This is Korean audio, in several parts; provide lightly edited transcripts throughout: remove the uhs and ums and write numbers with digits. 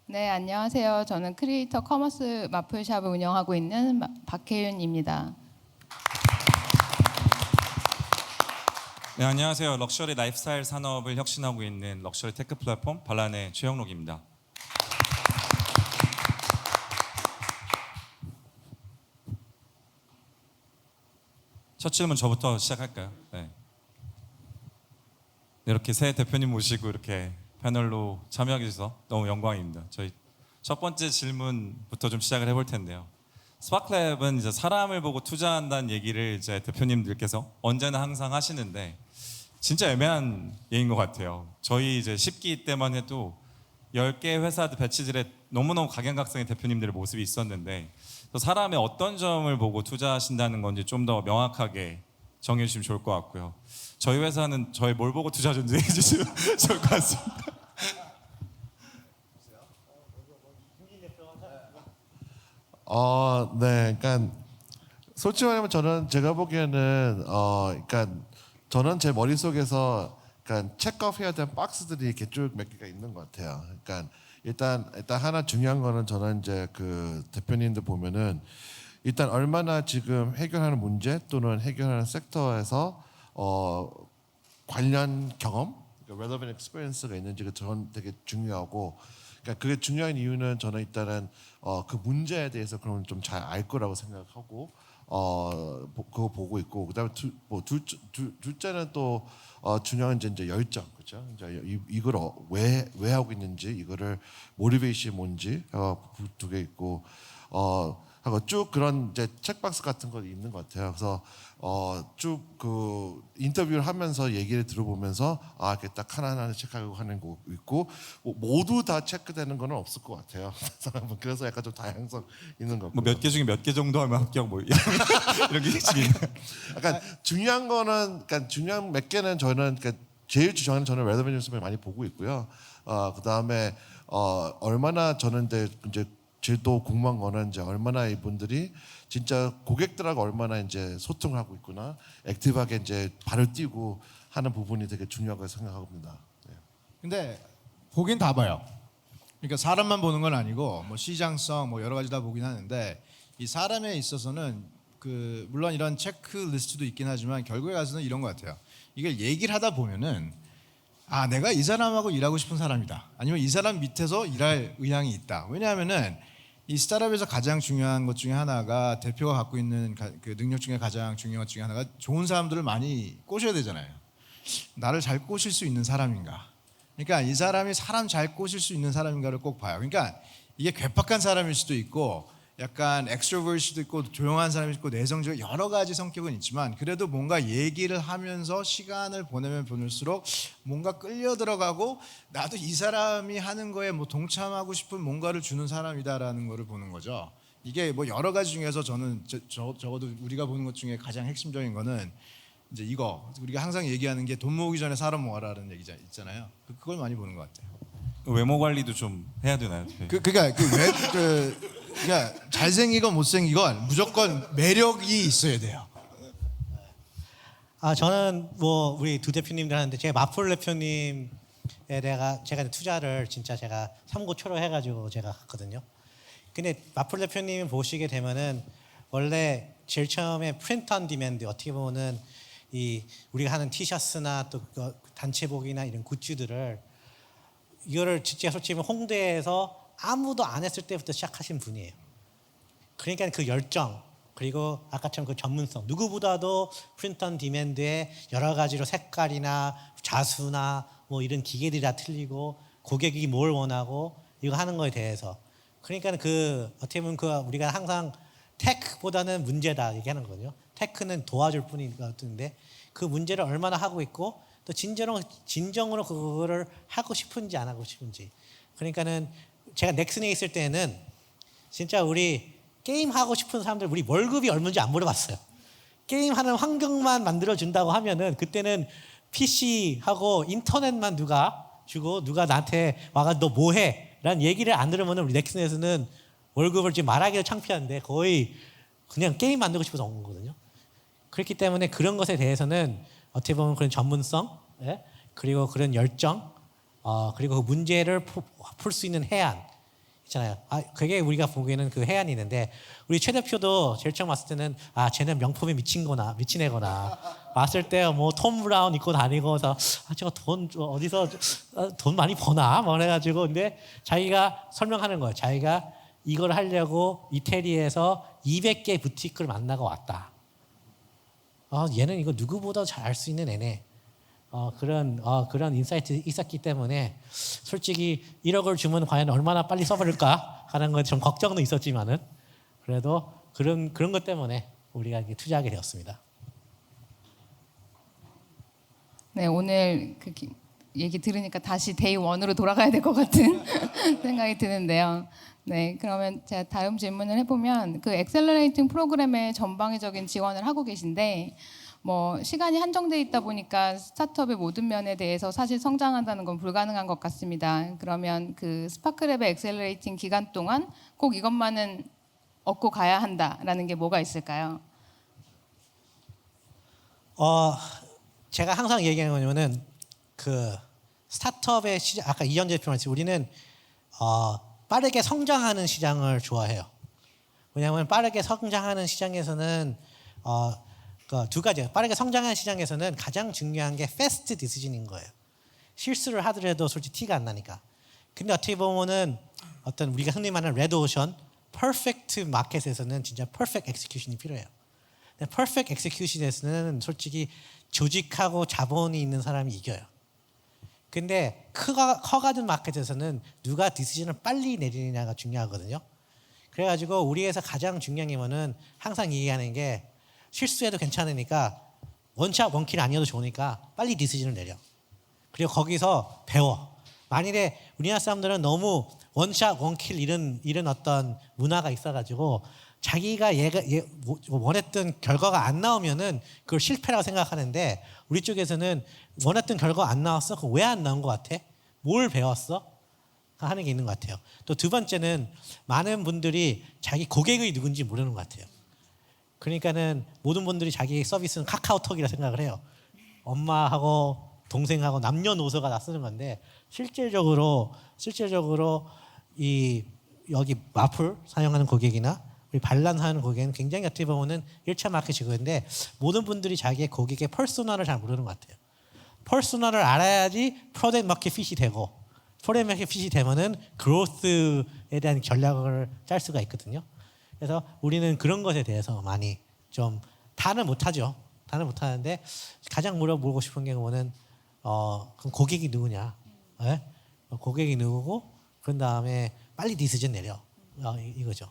네, 안녕하세요. 저는 크리에이터 커머스 마플샵을 운영하고 있는 박혜윤입니다. 네, 안녕하세요. 럭셔리 라이프스타일 산업을 혁신하고 있는 럭셔리 테크 플랫폼 발란의 최영록입니다. 첫 질문 저부터 시작할까요? 네. 이렇게 새 대표님 모시고 이렇게 패널로 참여하게 돼서 너무 영광입니다. 저희 첫 번째 질문부터 좀 시작을 해볼 텐데요. 스파클랩은 이제 사람을 보고 투자한다는 얘기를 이제 대표님들께서 언제나 항상 하시는데 진짜 애매한 얘기인 것 같아요. 저희 이제 10기 때만 해도 10개 회사들 배치들에 너무너무 각양각색의 대표님들의 모습이 있었는데 또 사람의 어떤 점을 보고 투자하신다는 건지 좀 더 명확하게 정해주시면 좋을 것 같고요. 저희 회사는 저희 뭘 보고 투자 좀 해주시면 좋을 것 같습니다. 네, 그러니까 솔직히 말하면 저는 제가 보기에는 그러니까 저는 제 머릿속에서 그러니까 체크아웃해야 되는 박스들이 이렇게 쭉 몇 개가 있는 것 같아요. 그러니까 일단 하나 중요한 거는 저는 이제 그 대표님들 보면은 일단 얼마나 지금 해결하는 문제 또는 해결하는 섹터에서 관련 경험, 그러니까 relevant experience가 있는지가 저는 되게 중요하고, 그러니까 그게 중요한 이유는 저는 일단은 그 문제에 대해서 그러면 좀 잘 알 거라고 생각하고 그거 보고 있고, 그다음에 둘째는 또 중요한 이제 열정, 그렇죠? 이제 이걸 왜 하고 있는지, 이거를 모티베이션이 뭔지 두 개 있고 하고 쭉 그런 이제 책박스 같은 거 있는 것 같아요. 그래서 쭉 그 인터뷰를 하면서 얘기를 들어보면서 이렇게 딱 하나하나 체크하고 하는 거 있고, 모두 다 체크되는 거는 없을 것 같아요. 사람은 그래서 약간 좀 다양성 있는 거. 뭐 몇 개 중에 몇 개 정도 하면 합격 뭐 이런 게 있지. 약간 중요한 거는, 그러니까 중요한 몇 개는 저는 그러니까 제일 중요한 저는 레더벤 뉴스를 많이 보고 있고요. 그 다음에 얼마나 저는 이제 제일 또 궁금한 거는 이제 얼마나 이분들이 진짜 고객들하고 얼마나 이제 소통을 하고 있구나, 액티브하게 이제 발을 띄고 하는 부분이 되게 중요하다고 생각합니다. 네. 근데 보긴 다 봐요. 그러니까 사람만 보는 건 아니고 뭐 시장성 뭐 여러 가지 다 보긴 하는데, 이 사람에 있어서는 그 물론 이런 체크리스트도 있긴 하지만 결국에 가서는 이런 것 같아요. 이걸 얘기를 하다 보면은 내가 이 사람하고 일하고 싶은 사람이다, 아니면 이 사람 밑에서 일할 의향이 있다. 왜냐하면은 이 스타트업에서 가장 중요한 것 중에 하나가, 대표가 갖고 있는 그 능력 중에 가장 중요한 것 중에 하나가 좋은 사람들을 많이 꼬셔야 되잖아요. 나를 잘 꼬실 수 있는 사람인가? 그러니까 이 사람이 사람 잘 꼬실 수 있는 사람인가를 꼭 봐요. 그러니까 이게 괴팍한 사람일 수도 있고, 약간 엑스트로버일 수도 있고, 조용한 사람일 수도 있고, 내성적, 여러 가지 성격은 있지만 그래도 뭔가 얘기를 하면서 시간을 보내면 보낼수록 뭔가 끌려 들어가고, 나도 이 사람이 하는 거에 뭐 동참하고 싶은 뭔가를 주는 사람이다라는 거를 보는 거죠. 이게 뭐 여러 가지 중에서 저는 적어도 우리가 보는 것 중에 가장 핵심적인 거는 이제 이거, 우리가 항상 얘기하는 게 돈 모으기 전에 사람 모아라는 얘기 있잖아요. 그걸 많이 보는 것 같아요. 외모 관리도 좀 해야 되나요? 그러니까 잘생기건 못생기건 무조건 매력이 있어야 돼요. 저는 뭐 우리 두 대표님들 하는데, 제가 마플 대표님에 제가 투자를 진짜 제가 삼고초려 해가지고 제가 갔거든요. 근데 마플 대표님 보시게 되면은 원래 제일 처음에 프린트 온 디맨드, 어떻게 보면은 이 우리가 하는 티셔츠나 또 단체복이나 이런 굿즈들을, 이거를 진짜 솔직히 홍대에서 아무도 안 했을 때부터 시작하신 분이에요. 그러니까 그 열정, 그리고 아까처럼 그 전문성, 누구보다도 프린트 온 디맨드에 여러 가지로 색깔이나 자수나 뭐 이런 기계들이 다 틀리고, 고객이 뭘 원하고 이거 하는 거에 대해서, 그러니까 그 어떻게 보면 그 우리가 항상 테크보다는 문제다 얘기하는 거거든요. 테크는 도와줄 뿐인 것 같은데, 그 문제를 얼마나 하고 있고 또 진정으로 그거를 하고 싶은지 안 하고 싶은지. 그러니까는 제가 넥슨에 있을 때는 진짜 우리 게임 하고 싶은 사람들, 우리 월급이 얼마인지 안 물어봤어요. 게임하는 환경만 만들어 준다고 하면은, 그때는 PC하고 인터넷만 누가 주고 누가 나한테 와가 너 뭐해? 라는 얘기를 안 들으면 우리 넥슨에서는 월급을 지금 말하기도 창피한데 거의 그냥 게임 만들고 싶어서 온 거거든요. 그렇기 때문에 그런 것에 대해서는 어떻게 보면 그런 전문성, 그리고 그런 열정, 그리고 그 문제를 풀 수 있는 해안, 있잖아요. 그게 우리가 보기에는 그 해안이 있는데 우리 최 대표도 제일 처음 왔을 때는 쟤는 명품에 미친 애거나 왔을 때 뭐 톰 브라운 입고 다니고서 저거 돈 어디서 돈 많이 버나 뭐 해가지고 근데 자기가 설명하는 거예요. 자기가 이걸 하려고 이태리에서 200개 부티크를 만나고 왔다. 얘는 이거 누구보다 잘 알 수 있는 애네. 그런 인사이트 있었기 때문에 솔직히 1억을 주면 과연 얼마나 빨리 써버릴까 하는 건 좀 걱정도 있었지만은 그래도 그런 것 때문에 우리가 이렇게 투자하게 되었습니다. 네, 오늘 얘기 들으니까 다시 데이 원으로 돌아가야 될 것 같은 생각이 드는데요. 네, 그러면 제가 다음 질문을 해보면 그 엑셀러레이팅 프로그램의 전방위적인 지원을 하고 계신데 뭐 시간이 한정돼 있다 보니까 스타트업의 모든 면에 대해서 사실 성장한다는 건 불가능한 것 같습니다. 그러면 그 스파크랩의 엑셀러레이팅 기간 동안 꼭 이것만은 얻고 가야 한다라는 게 뭐가 있을까요? 제가 항상 얘기하는 거냐면은 그 스타트업의 시장 아까 이현재 대표 말씀 우리는 빠르게 성장하는 시장을 좋아해요. 왜냐하면 빠르게 성장하는 시장에서는 두 가지 빠르게 성장하는 시장에서는 가장 중요한 게 패스트 디시전인 거예요. 실수를 하더라도 솔직히 티가 안 나니까. 근데 어떻게 보면은 어떤 우리가 흔히 말하는 레드 오션, 퍼펙트 마켓에서는 진짜 퍼펙트 엑스큐션이 필요해요. 근데 퍼펙트 엑스큐션에서는 솔직히 조직하고 자본이 있는 사람이 이겨요. 근데 커가는 마켓에서는 누가 디시전을 빨리 내리느냐가 중요하거든요. 그래가지고 우리에서 가장 중요한 게 뭐는 항상 얘기하는 게 실수해도 괜찮으니까 원샷 원킬 아니어도 좋으니까 빨리 디시전을 내려. 그리고 거기서 배워. 만일에 우리나라 사람들은 너무 원샷 원킬 이런 어떤 문화가 있어가지고 자기가 원했던 결과가 안 나오면은 그걸 실패라고 생각하는데 우리 쪽에서는 원했던 결과 안 나왔어? 그거 왜 안 나온 것 같아? 뭘 배웠어? 하는 게 있는 것 같아요. 또 두 번째는 많은 분들이 자기 고객이 누군지 모르는 것 같아요. 그러니까는 모든 분들이 자기 서비스는 카카오톡이라 생각을 해요. 엄마하고 동생하고 남녀노소가 다 쓰는 건데 실질적으로 이 여기 마플 사용하는 고객이나 우리 반란하는 고객은 굉장히 어떻게 보면은 1차 마켓이고인데 모든 분들이 자기의 고객의 퍼소나를 잘 모르는 것 같아요. 퍼소나를 알아야지 프로덕트 마켓 핏이 되고 프로덕트 마켓 핏이 되면은 그로스에 대한 전략을 짤 수가 있거든요. 그래서 우리는 그런 것에 대해서 많이 좀 다는 못하죠. 다는 못하는데 가장 물어보고 싶은 게 뭐는 그럼 고객이 누구냐? 네? 고객이 누구고 그런 다음에 빨리 디시전 내려 이거죠.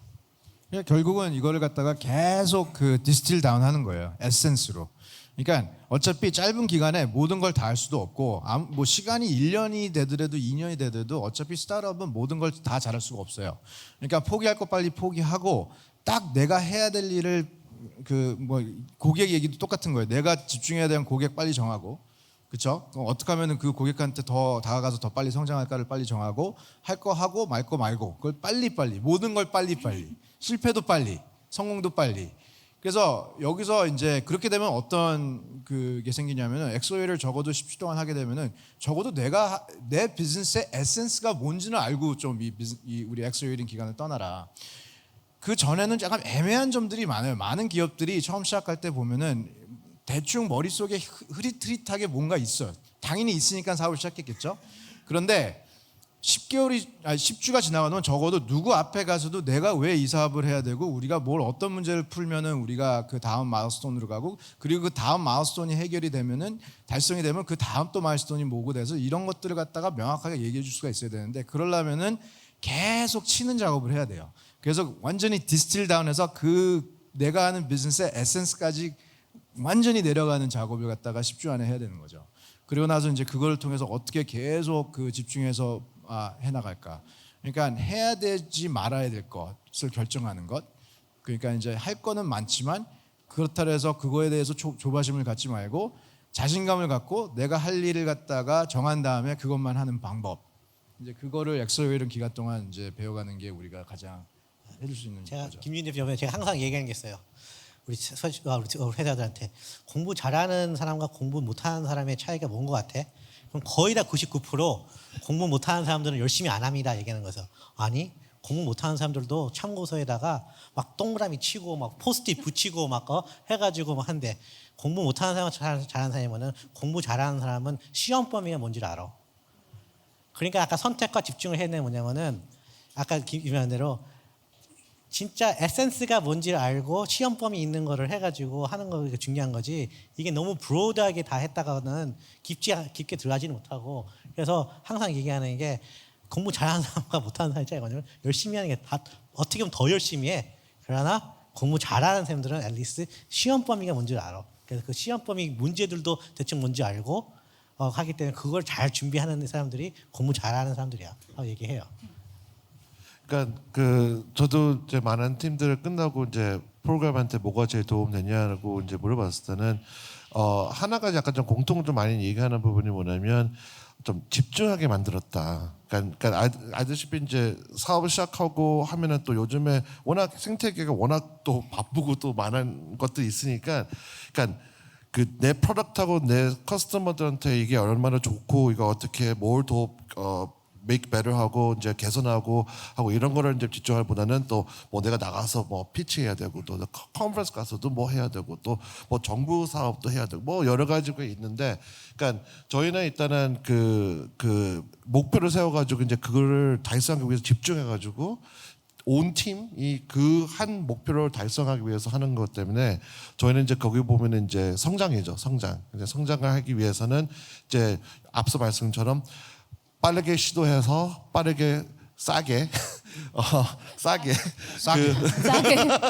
결국은 이거를 갖다가 계속 그 디스틸 다운하는 거예요. 에센스로. 그러니까 어차피 짧은 기간에 모든 걸 다 할 수도 없고 뭐 시간이 1년이 되더라도 2년이 되더라도 어차피 스타트업은 모든 걸 다 잘할 수가 없어요. 그러니까 포기할 거 빨리 포기하고 딱 내가 해야 될 일을 그 뭐 고객 얘기도 똑같은 거예요. 내가 집중해야 되는 고객 빨리 정하고 그렇죠? 어떻게 하면은 그 고객한테 더 다가가서 더 빨리 성장할까를 빨리 정하고 할 거 하고 말 거 말고 그걸 빨리 모든 걸 빨리 실패도 빨리 성공도 빨리. 그래서 여기서 이제 그렇게 되면 어떤 그게 생기냐면은 엑소웨이를 적어도 10주 동안 하게 되면은 적어도 내가 내 비즈니스의 에센스가 뭔지는 알고 좀 이 우리 엑소웨이링 기간을 떠나라. 그 전에는 약간 애매한 점들이 많아요. 많은 기업들이 처음 시작할 때 보면은 대충 머릿속에 흐릿흐릿하게 뭔가 있어요. 당연히 있으니까 사업을 시작했겠죠. 그런데 10주가 지나가면 적어도 누구 앞에 가서도 내가 왜 이 사업을 해야 되고 우리가 뭘 어떤 문제를 풀면은 우리가 그 다음 마일스톤으로 가고 그리고 그 다음 마일스톤이 해결이 되면은 달성이 되면 그 다음 또 마일스톤이 뭐고 돼서 이런 것들을 갖다가 명확하게 얘기해 줄 수가 있어야 되는데 그러려면은 계속 치는 작업을 해야 돼요. 그래서 완전히 디스틸 다운해서 그 내가 하는 비즈니스의 에센스까지 완전히 내려가는 작업을 갖다가 10주 안에 해야 되는 거죠. 그리고 나서 이제 그걸 통해서 어떻게 계속 그 집중해서 해나갈까. 그러니까 해야 되지 말아야 될 것을 결정하는 것. 그러니까 이제 할 거는 많지만 그렇다 해서 그거에 대해서 조바심을 갖지 말고 자신감을 갖고 내가 할 일을 갖다가 정한 다음에 그것만 하는 방법. 이제 그거를 엑소웨이런 기간 동안 이제 배워가는 게 우리가 가장 해줄 수 있는 제가 거죠. 김윤재 대표님 제가 항상 얘기하는 게 있어요. 우리 회사들한테 공부 잘하는 사람과 공부 못하는 사람의 차이가 뭔 것 같아? 그럼 거의 다 99% 공부 못하는 사람들은 열심히 안 합니다 얘기하는 거죠. 아니 공부 못하는 사람들도 참고서에다가 막 동그라미 치고 막 포스트잇 붙이고 막 해가지고 막 한대. 공부 못하는 사람 잘하는 사람이면은 공부 잘하는 사람은 시험 범위가 뭔지를 알아. 그러니까 아까 선택과 집중을 해야 되는 뭐냐면은 아까 김유한 대로 진짜 에센스가 뭔지를 알고 시험 범위 있는 거를 해가지고 하는 거가 중요한 거지. 이게 너무 브로드하게 다 했다가는 깊게 들어가지는 못하고. 그래서 항상 얘기하는 게 공부 잘하는 사람과 못하는 사람의 차이가 뭐냐면 열심히 하는 게 다 어떻게 보면 더 열심히 해. 그러나 공부 잘하는 사람들은 앨리스 시험 범위가 뭔지를 알아. 그래서 그 시험 범위 문제들도 대충 뭔지 알고 하기 때문에 그걸 잘 준비하는 사람들이 공부 잘하는 사람들이야. 라고 얘기해요. 그러니까 그 저도 이제 많은 팀들을 끝나고 이제 프로그램한테 뭐가 제일 도움 되냐고 이제 물어봤을 때는 하나가 약간 좀 공통 좀 많이 얘기하는 부분이 뭐냐면 좀 집중하게 만들었다. 그러니까 알다시피 이제 사업을 시작하고 하면은 또 요즘에 워낙 생태계가 워낙 또 바쁘고 또 많은 것들이 있으니까, 그러니까 그 내 프로덕트하고 내 커스터머들한테 이게 얼마나 좋고 이거 어떻게 뭘 더 make better 하고 이제 개선하고 하고 이런 거를 이제 집중하기보다는 또 뭐 내가 나가서 뭐 피치해야 되고 또 컨퍼런스 가서도 뭐 해야 되고 또 뭐 정부 사업도 해야 되고 뭐 여러 가지가 있는데, 그러니까 저희는 일단은 그 목표를 세워가지고 이제 그거를 달성하기 위해서 집중해가지고 온 팀이 그 한 목표를 달성하기 위해서 하는 것 때문에 저희는 이제 거기 보면은 이제 성장이죠, 성장. 이제 성장을 하기 위해서는 이제 앞서 말씀처럼 빠르게 시도해서 빠르게 싸게 싸게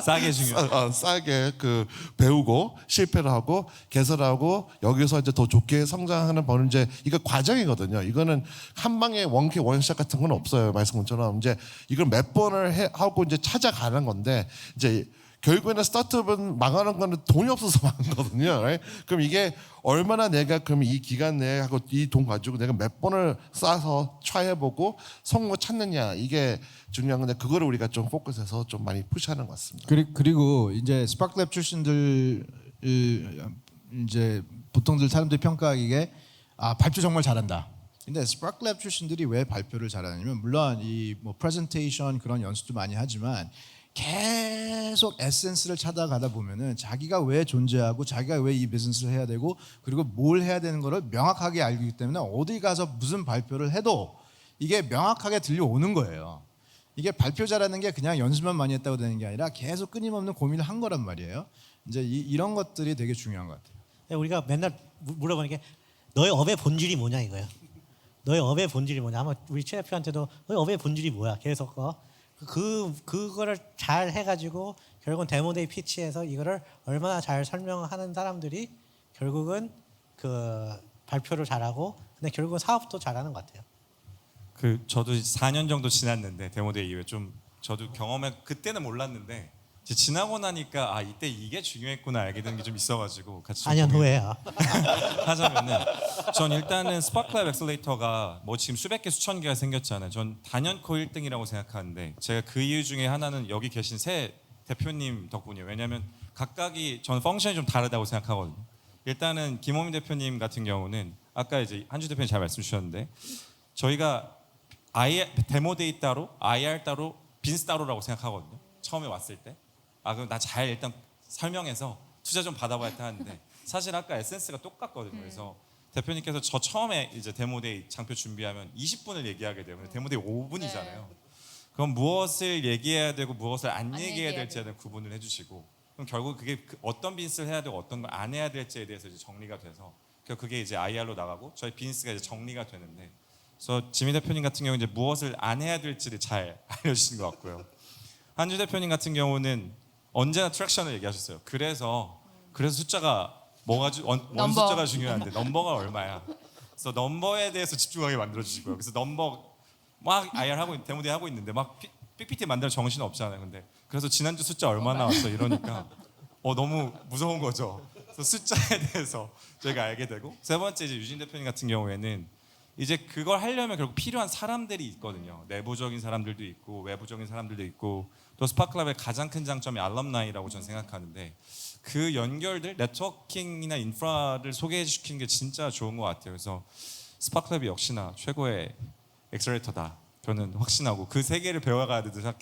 싸게 중요. 싸게 그 배우고 실패를 하고 개설하고 여기서 이제 더 좋게 성장하는 버는 이제 이거 과정이거든요. 이거는 한 방에 원샷 같은 건 없어요. 말씀처럼 이제 이걸 몇 번을 하고 이제 찾아가는 건데 이제 결국에는 스타트업은 망하는 거는 돈이 없어서 망한 거거든요. right? 그럼 이게 얼마나 내가 그럼 이 기간 내에 하고 이 돈 가지고 내가 몇 번을 쌓아서 트라이해보고 성공을 찾느냐, 이게 중요한 건데 그거를 우리가 좀 포커스해서 좀 많이 푸시하는 것 같습니다. 그리고 이제 스파크랩 출신들 이제 보통들 사람들이 평가하기에 발표 정말 잘한다. 근데 스파크랩 출신들이 왜 발표를 잘하냐면 물론 이 뭐 프레젠테이션 그런 연습도 많이 하지만 계속 에센스를 찾아가다 보면은 자기가 왜 존재하고 자기가 왜 이 비즈니스를 해야 되고 그리고 뭘 해야 되는 거를 명확하게 알기 때문에 어디 가서 무슨 발표를 해도 이게 명확하게 들려오는 거예요. 이게 발표 잘하는 게 그냥 연습만 많이 했다고 되는 게 아니라 계속 끊임없는 고민을 한 거란 말이에요. 이제 이런 것들이 되게 중요한 것 같아요. 우리가 맨날 물어보는 게 너의 업의 본질이 뭐냐 이거예요. 너의 업의 본질이 뭐냐. 아마 우리 최 대표한테도 너의 업의 본질이 뭐야. 계속 그거를 잘 해가지고 결국은 데모데이 피치에서 이거를 얼마나 잘 설명하는 사람들이 결국은 그 발표를 잘하고 근데 결국은 사업도 잘하는 것 같아요. 그 저도 4년 정도 지났는데 데모데이 이후에 좀 저도 경험해 그때는 몰랐는데 이제 지나고 나니까 이때 이게 중요했구나 알게 된 게 좀 있어가지고 같이 4년 후에야. 하자면은 전 일단은 스파크랩 엑셀레이터가 뭐 지금 수백 개 수천 개가 생겼잖아요. 전 단연코 1등이라고 생각하는데 제가 그 이유 중에 하나는 여기 계신 세 대표님 덕분이에요. 왜냐하면 각각이 저는 펑션이 좀 다르다고 생각하거든요. 일단은 김호민 대표님 같은 경우는 아까 이제 한주 대표님 잘 말씀 주셨는데 저희가 데모데이 따로 IR 따로 빈스 따로라고 생각하거든요. 처음에 왔을 때 그럼 나 잘 일단 설명해서 투자 좀 받아봐야 하는데 사실 아까 에센스가 똑같거든요. 그래서 대표님께서 저 처음에 이제 데모데이 장표 준비하면 20분을 얘기하게 돼요. 근데 데모데이 5분이잖아요. 그럼 무엇을 얘기해야 되고 무엇을 안 얘기해야 될지에 대한 구분을 해주시고 그럼 결국 그게 어떤 빈스를 해야 되고 어떤 걸 안 해야 될지에 대해서 이제 정리가 돼서 그게 이제 IR로 나가고 저희 빈스가 이제 정리가 되는데 그래서 지민 대표님 같은 경우 이제 무엇을 안 해야 될지를 잘 알려주신 것 같고요. 한주 대표님 같은 경우는 언제나 트랙션을 얘기하셨어요. 그래서 숫자가 원 숫자가 중요한데 넘버가 얼마야. 그래서 넘버에 대해서 집중하게 만들어 주시고요. 그래서 넘버 막 IR 하고 데모데이 하고 있는데 막 PPT 만들 정신 없잖아요. 근데 그래서 지난주 숫자 얼마 나왔어 이러니까 너무 무서운 거죠. 그래서 숫자에 대해서 저희가 알게 되고 세 번째 이제 유진 대표님 같은 경우에는 이제 그걸 하려면 결국 필요한 사람들이 있거든요. 내부적인 사람들도 있고 외부적인 사람들도 있고 또 스파크랩의 가장 큰 장점이 알럼나이라고 저는 생각하는데 그 연결들 네트워킹이나 인프라를 소개시키는 게 진짜 좋은 것 같아요. 그래서 스파크랩이 역시나 최고의 엑셀레이터다 저는 확신하고 그 세계를 배워가야 된다고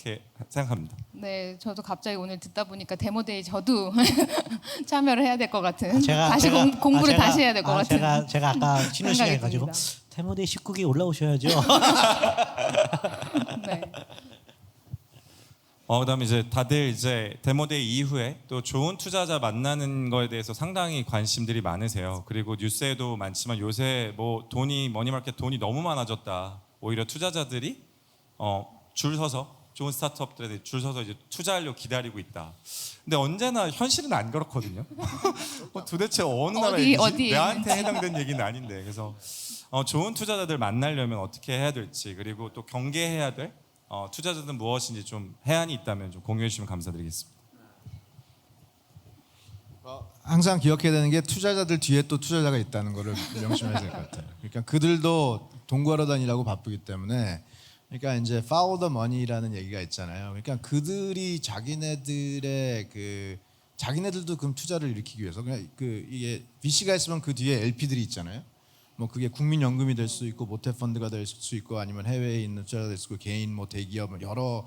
생각합니다. 네, 저도 갑자기 오늘 듣다 보니까 데모데이 저도 참여를 해야 될 것 같은. 다시 공부를 다시 해야 될 것 같은. 제가 아까 쉬는 시간에 가지고 듭니다. 데모데이 19기 올라오셔야죠. 네. 그다음에 이제 다들 이제 데모데이 이후에 또 좋은 투자자 만나는 거에 대해서 상당히 관심들이 많으세요. 그리고 뉴스에도 많지만 요새 뭐 머니마켓 돈이 너무 많아졌다. 오히려 투자자들이 줄 서서 좋은 스타트업들에 줄 서서 이제 투자하려고 기다리고 있다. 근데 언제나 현실은 안 그렇거든요. 도대체 어느 나라에 어디에 내한테 해당된 얘기는 아닌데. 그래서 좋은 투자자들 만나려면 어떻게 해야 될지, 그리고 또 경계해야 될 투자자들은 무엇인지 좀 해안이 있다면 좀 공유해 주시면 감사드리겠습니다. 항상 기억해야 되는 게 투자자들 뒤에 또 투자자가 있다는 거를 명심해야 될 것 같아요. 그러니까 그들도 돈 구하러 다니라고 바쁘기 때문에, 그러니까 이제 follow the money라는 얘기가 있잖아요. 그러니까 그들이 자기네들도 그럼 투자를 일으키기 위해서 그냥 이게 VC가 있으면 그 뒤에 LP들이 있잖아요. 뭐 그게 국민연금이 될 수 있고 모태펀드가 될 수 있고 아니면 해외에 있는 투자가 될 수 있고 개인 뭐 대기업 여러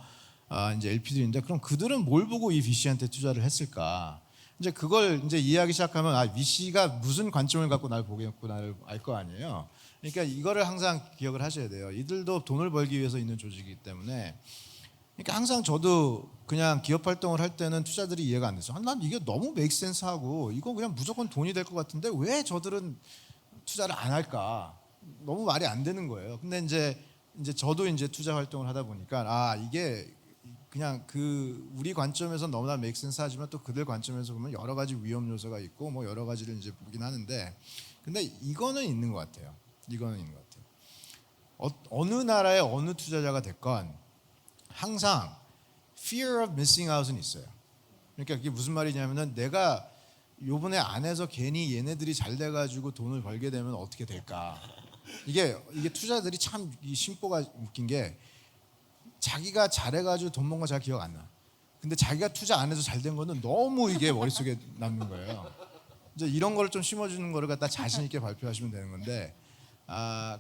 이제 LP들인데, 그럼 그들은 뭘 보고 이 VC한테 투자를 했을까? 이제 그걸 이제 이해하기 시작하면 VC가 무슨 관점을 갖고 날 보겠구나를 알 거 아니에요. 그러니까 이거를 항상 기억을 하셔야 돼요. 이들도 돈을 벌기 위해서 있는 조직이기 때문에. 그러니까 항상 저도 그냥 기업 활동을 할 때는 투자들이 이해가 안 돼서 난 이게 너무 메이크 센스 하고 이거 그냥 무조건 돈이 될 것 같은데 왜 저들은 투자를 안 할까? 너무 말이 안 되는 거예요. 근데 이제 저도 이제 투자 활동을 하다 보니까 이게 그냥 우리 관점에서 너무나 메이크 센스 하지만 또 그들 관점에서 보면 여러 가지 위험 요소가 있고 뭐 여러 가지를 이제 보긴 하는데, 근데 이거는 있는 것 같아요. 이거는 있는 것 같아요. 어느 나라의 어느 투자자가 됐건 항상 fear of missing out은 있어요. 그러니까 그게 무슨 말이냐면은 내가 요번에 안 해서 괜히 얘네들이 잘 돼가지고 돈을 벌게 되면 어떻게 될까? 이게 투자들이 참 이 심보가 웃긴 게, 자기가 잘해가지고 돈 번 거 잘 기억 안 나. 근데 자기가 투자 안 해서 잘 된 거는 너무 이게 머릿속에 남는 거예요. 이제 이런 거를 좀 심어주는 거를 갖다 자신 있게 발표하시면 되는 건데,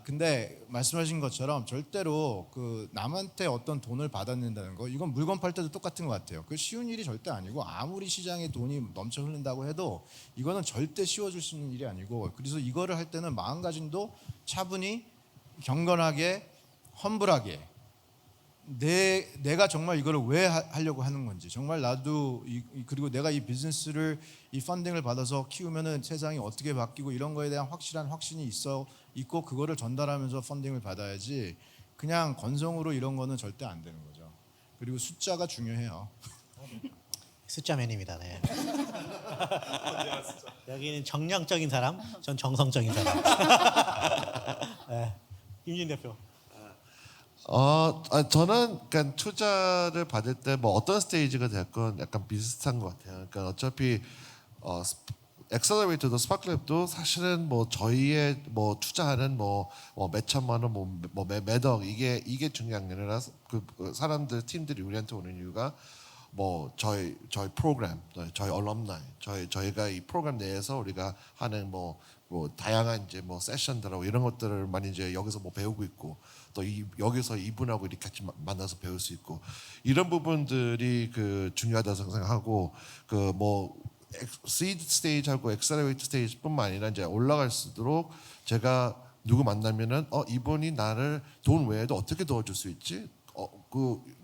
근데 말씀하신 것처럼 절대로 남한테 어떤 돈을 받아낸다는 거, 이건 물건 팔 때도 똑같은 것 같아요. 그 쉬운 일이 절대 아니고, 아무리 시장에 돈이 넘쳐 흐른다고 해도 이거는 절대 쉬워질 수 있는 일이 아니고, 그래서 이거를 할 때는 마음가짐도 차분히 경건하게 험불하게 내가 정말 이걸 왜 하려고 하는 건지, 정말 나도 그리고 내가 이 비즈니스를 이 펀딩을 받아서 키우면은 세상이 어떻게 바뀌고 이런 거에 대한 확실한 확신이 있고 그거를 전달하면서 펀딩을 받아야지, 그냥 건성으로 이런 거는 절대 안 되는 거죠. 그리고 숫자가 중요해요. 숫자맨입니다. 네. 여기는 정량적인 사람, 전 정성적인 사람. 네. 김진 대표. 저는 그러니까 투자를 받을 때 뭐 어떤 스테이지가 됐건 약간 비슷한 것 같아요. 그러니까 어차피 엑셀러레이터도 스파클랩도 사실은 뭐 저희의 뭐 투자하는 뭐 몇천만 원, 뭐 매덕 이게 중요한 게 아니라 그 사람들 팀들이 우리한테 오는 이유가 뭐 저희 프로그램, 저희 얼럼나이, 저희가 이 프로그램 내에서 우리가 하는 뭐 다양한 이제 뭐 세션들하고 이런 것들을 많이 이제 여기서 뭐 배우고 있고, 또 여기서 이분하고 이렇게 같이 만나서 배울 수 있고, 이런 부분들이 중요하다고 생각하고, 뭐 시드 스테이지하고 엑셀러레이터 스테이지뿐만 아니라 이제 올라갈수록 제가 누구 만나면은 이분이 나를 돈 외에도 어떻게 도와줄 수 있지?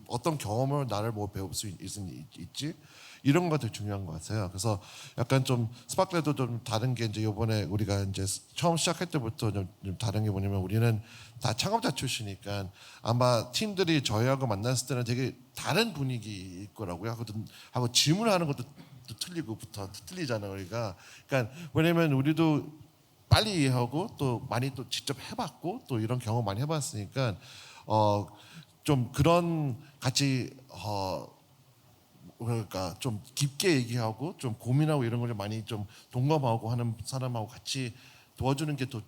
어떤 경험을 나를 뭐 배울 수 있지? 이런 것들이 중요한 것 같아요. 그래서 약간 좀 스파클레도 좀 다른 게, 이제 이번에 우리가 이제 처음 시작할 때부터 좀 다른 게 뭐냐면, 우리는 다 창업자 출신이니까 아마 팀들이 저희하고 만났을 때는 되게 다른 분위기일 거라고요. 하고 질문하는 것도 또 틀리잖아요. 그러니까 왜냐면 우리도 빨리 이해하고 또 많이 또 직접 해봤고 또 이런 경험 많이 해봤으니까 좀 그런 같이 그러니까 좀 깊게 얘기하고 좀 고민하고 이런 걸 많이 좀 동감하고 하는 사람하고 같이 도와주는 게 더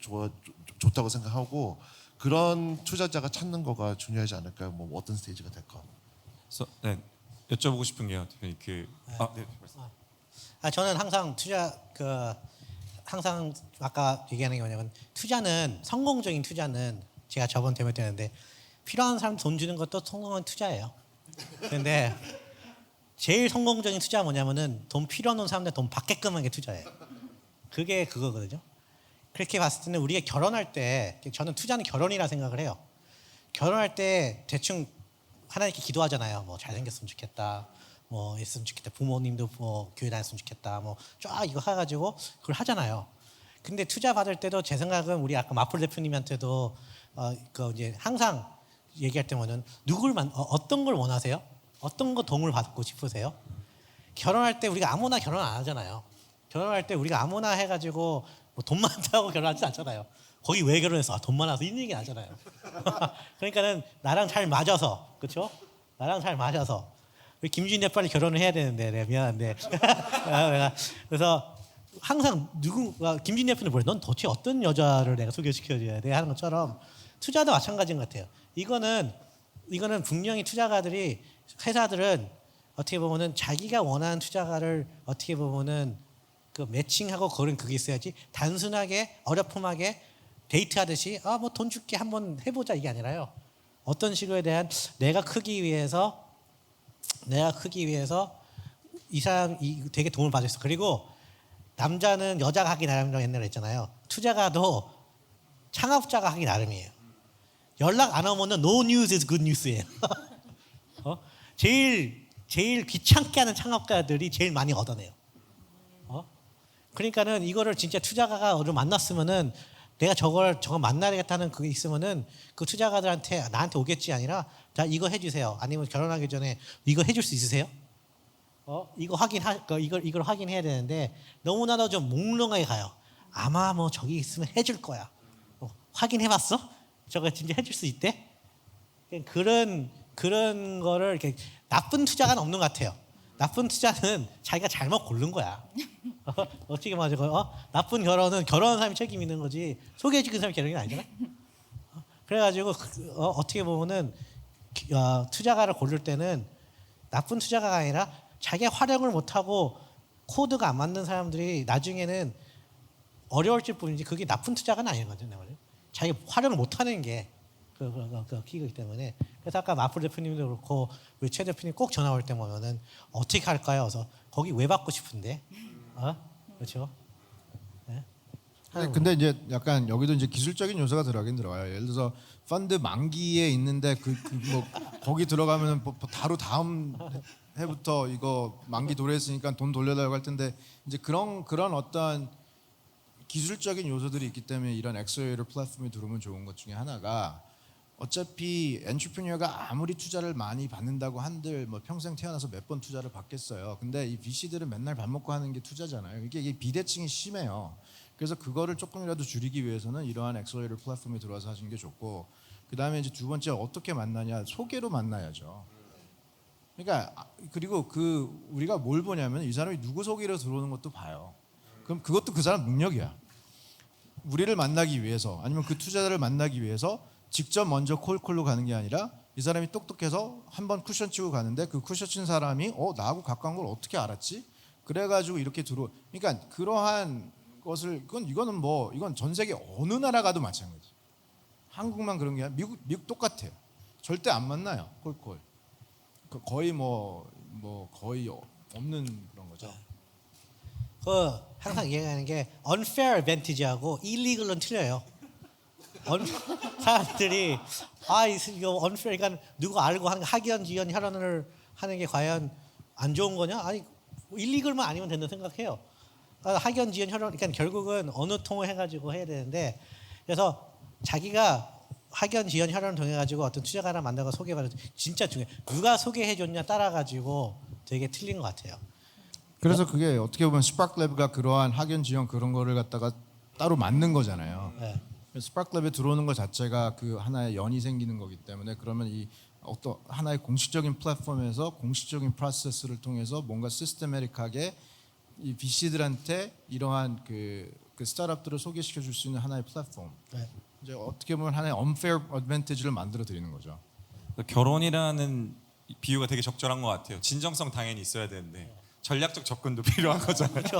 좋다고 생각하고, 그런 투자자가 찾는 거가 중요하지 않을까요? 뭐 어떤 스테이지가 될까? 네, 여쭤보고 싶은 게요. 네, 저는 항상 항상 아까 얘기하는 게 뭐냐면, 성공적인 투자는 제가 저번 데모 때 했는데, 필요한 사람 돈 주는 것도 성공한 투자예요. 근데 제일 성공적인 투자가 뭐냐면은 돈 필요 없는 사람들 돈 받게끔 하는 게 투자예요. 그게 그거거든요. 그렇게 봤을 때는 우리가 결혼할 때 저는 투자는 결혼이라 생각을 해요. 결혼할 때 대충 하나님께 기도하잖아요. 뭐 잘생겼으면 좋겠다. 뭐 있으면 좋겠다. 부모님도 뭐 교회 다녔으면 좋겠다. 뭐 쫙 이거 해가지고 그걸 하잖아요. 근데 투자 받을 때도 제 생각은 우리 아까 마플 대표님한테도 그 이제 항상 얘기할 때면은 어떤 걸 원하세요? 어떤 거 도움을 받고 싶으세요? 결혼할 때 우리가 아무나 결혼 안 하잖아요. 결혼할 때 우리가 아무나 해가지고 뭐 돈 많다고 결혼하지 않잖아요. 거기 왜 결혼했어? 돈 많아서 있는 얘기 하잖아요. 그러니까는 나랑 잘 맞아서, 그렇죠? 나랑 잘 맞아서. 우리 김준태 빨리 결혼을 해야 되는데, 내가 미안한데. 그래서 항상 김준태 대표는 뭐래? 넌 도대체 어떤 여자를 내가 소개시켜줘야 돼? 하는 것처럼 투자도 마찬가지인 것 같아요. 이거는 분명히 투자가들이 회사들은 어떻게 보면은 자기가 원하는 투자가를 어떻게 보면은 그 매칭하고 그런 그게 있어야지 단순하게 어렵음하게 데이트하듯이 뭐 돈 줄게 한번 해보자 이게 아니라요. 어떤 식으로에 대한 내가 크기 위해서 이 사람이 되게 도움을 받을 수 있어. 그리고 남자는 여자가 하기 나름이라고 옛날에 했잖아요. 투자가도 창업자가 하기 나름이에요. 연락 안 오면은 no news is good news예요. 제일 귀찮게 하는 창업가들이 제일 많이 얻어내요. 그러니까는 이거를 진짜 투자가가 어를 만났으면은 내가 저거 만나야겠다는 그게 있으면은 그 투자가들한테 나한테 오겠지 아니라 자 이거 해주세요. 아니면 결혼하기 전에 이거 해줄 수 있으세요? 이걸 확인해야 되는데 너무나도 좀 몽롱하게 가요. 아마 뭐 저기 있으면 해줄 거야. 확인해봤어? 저거 진짜 해줄 수 있대? 그런 거를 이렇게 나쁜 투자가는 없는 것 같아요. 나쁜 투자는 자기가 잘못 고른 거야. 어떻게 말하죠? 나쁜 결혼은 결혼한 사람이 책임 있는 거지 소개해주는 사람이 결혼이 아니잖아. 그래가지고 어떻게 보면은 투자가를 고를 때는 나쁜 투자가가 아니라 자기가 활용을 못하고 코드가 안 맞는 사람들이 나중에는 어려울지 뿐이지 그게 나쁜 투자가는 아니거든요. 자기가 활용을 못하는 게 그 키이기 때문에 그래서 아까 마플 대표님도 그렇고 우리 최 대표님 꼭 전화 올 때 보면은 어떻게 할까요? 그래서 거기 왜 받고 싶은데, 그렇죠? 네? 근데 이제 약간 여기도 이제 기술적인 요소가 들어가긴 들어가요. 예를 들어서 펀드 만기에 있는데 뭐 거기 들어가면은 바로 다음 해부터 이거 만기 도래했으니까 돈 돌려달라고 할 텐데 이제 그런 어떤 기술적인 요소들이 있기 때문에 이런 엑셀레이터 플랫폼에 들어오면 좋은 것 중에 하나가 어차피 엔트리프니어가 아무리 투자를 많이 받는다고 한들 뭐 평생 태어나서 몇 번 투자를 받겠어요. 근데 이 VC들은 맨날 밥 먹고 하는 게 투자잖아요. 이게 비대칭이 심해요. 그래서 그거를 조금이라도 줄이기 위해서는 이러한 엑셀레이터 플랫폼에 들어와서 하시는 게 좋고 그다음에 이제 두 번째 어떻게 만나냐 소개로 만나야죠. 그러니까 그리고 우리가 뭘 보냐면 이 사람이 누구 소개로 들어오는 것도 봐요. 그럼 그것도 그 사람 능력이야. 우리를 만나기 위해서 아니면 그 투자자를 만나기 위해서 직접 먼저 콜콜로 가는 게 아니라 이 사람이 똑똑해서 한번 쿠션 치고 가는데 그 쿠션 친 사람이 나하고 가까운 걸 어떻게 알았지? 그래가지고 이렇게 그러니까 그러한 것을 이건 전 세계 어느 나라 가도 마찬가지. 한국만 그런 게 아니라 미국 똑같아요. 절대 안 만나요 콜콜. 거의 거의 없는 그런 거죠. 항상 얘기하는 게 unfair advantage하고 illegal은 틀려요. 사람들이 이거 unfair 그러니까 누구 알고 하는 학연, 지연, 혈연을 하는 게 과연 안 좋은 거냐? 아니 illegal만 아니면 된다고 생각해요. 학연, 지연, 혈연 그러니까 결국은 어느 통을 해가지고 해야 되는데 그래서 자기가 학연, 지연, 혈연을 통해 가지고 어떤 투자가를 만나고 소개받을 진짜 중요해. 누가 소개해줬냐 따라 가지고 되게 틀린 것 같아요. 그래서 그게 어떻게 보면 스파크랩가 그러한 학연 지원 그런 거를 갖다가 따로 만든 거잖아요. 네. 스파크랩에 들어오는 것 자체가 그 하나의 연이 생기는 거기 때문에 그러면 이 어떤 하나의 공식적인 플랫폼에서 공식적인 프로세스를 통해서 뭔가 시스테매틱하게 이 VC들한테 이러한 그 스타트업들을 소개시켜 줄 수 있는 하나의 플랫폼. 네. 이제 어떻게 보면 하나의 unfair advantage를 만들어 드리는 거죠. 결혼이라는 비유가 되게 적절한 것 같아요. 진정성 당연히 있어야 되는데 전략적 접근도 필요한 거잖아요. 그렇죠.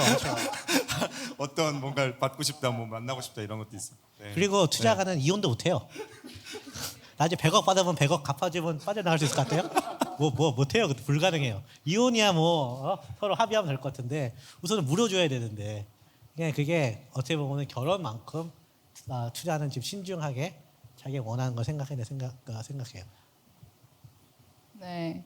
어떤 뭔가를 받고 싶다, 뭐 만나고 싶다 이런 것도 있어. 네. 그리고 투자가는 이혼도 못해요. 나중에 100억 받으면 100억 갚아주면 빠져나갈 수 있을 것 같아요? 못해요. 그것도 불가능해요. 이혼이야 뭐 서로 합의하면 될 것 같은데 우선은 물어줘야 되는데 그게 어떻게 보면 결혼만큼 투자는 좀 신중하게 자기가 원하는 걸 생각해요. 네.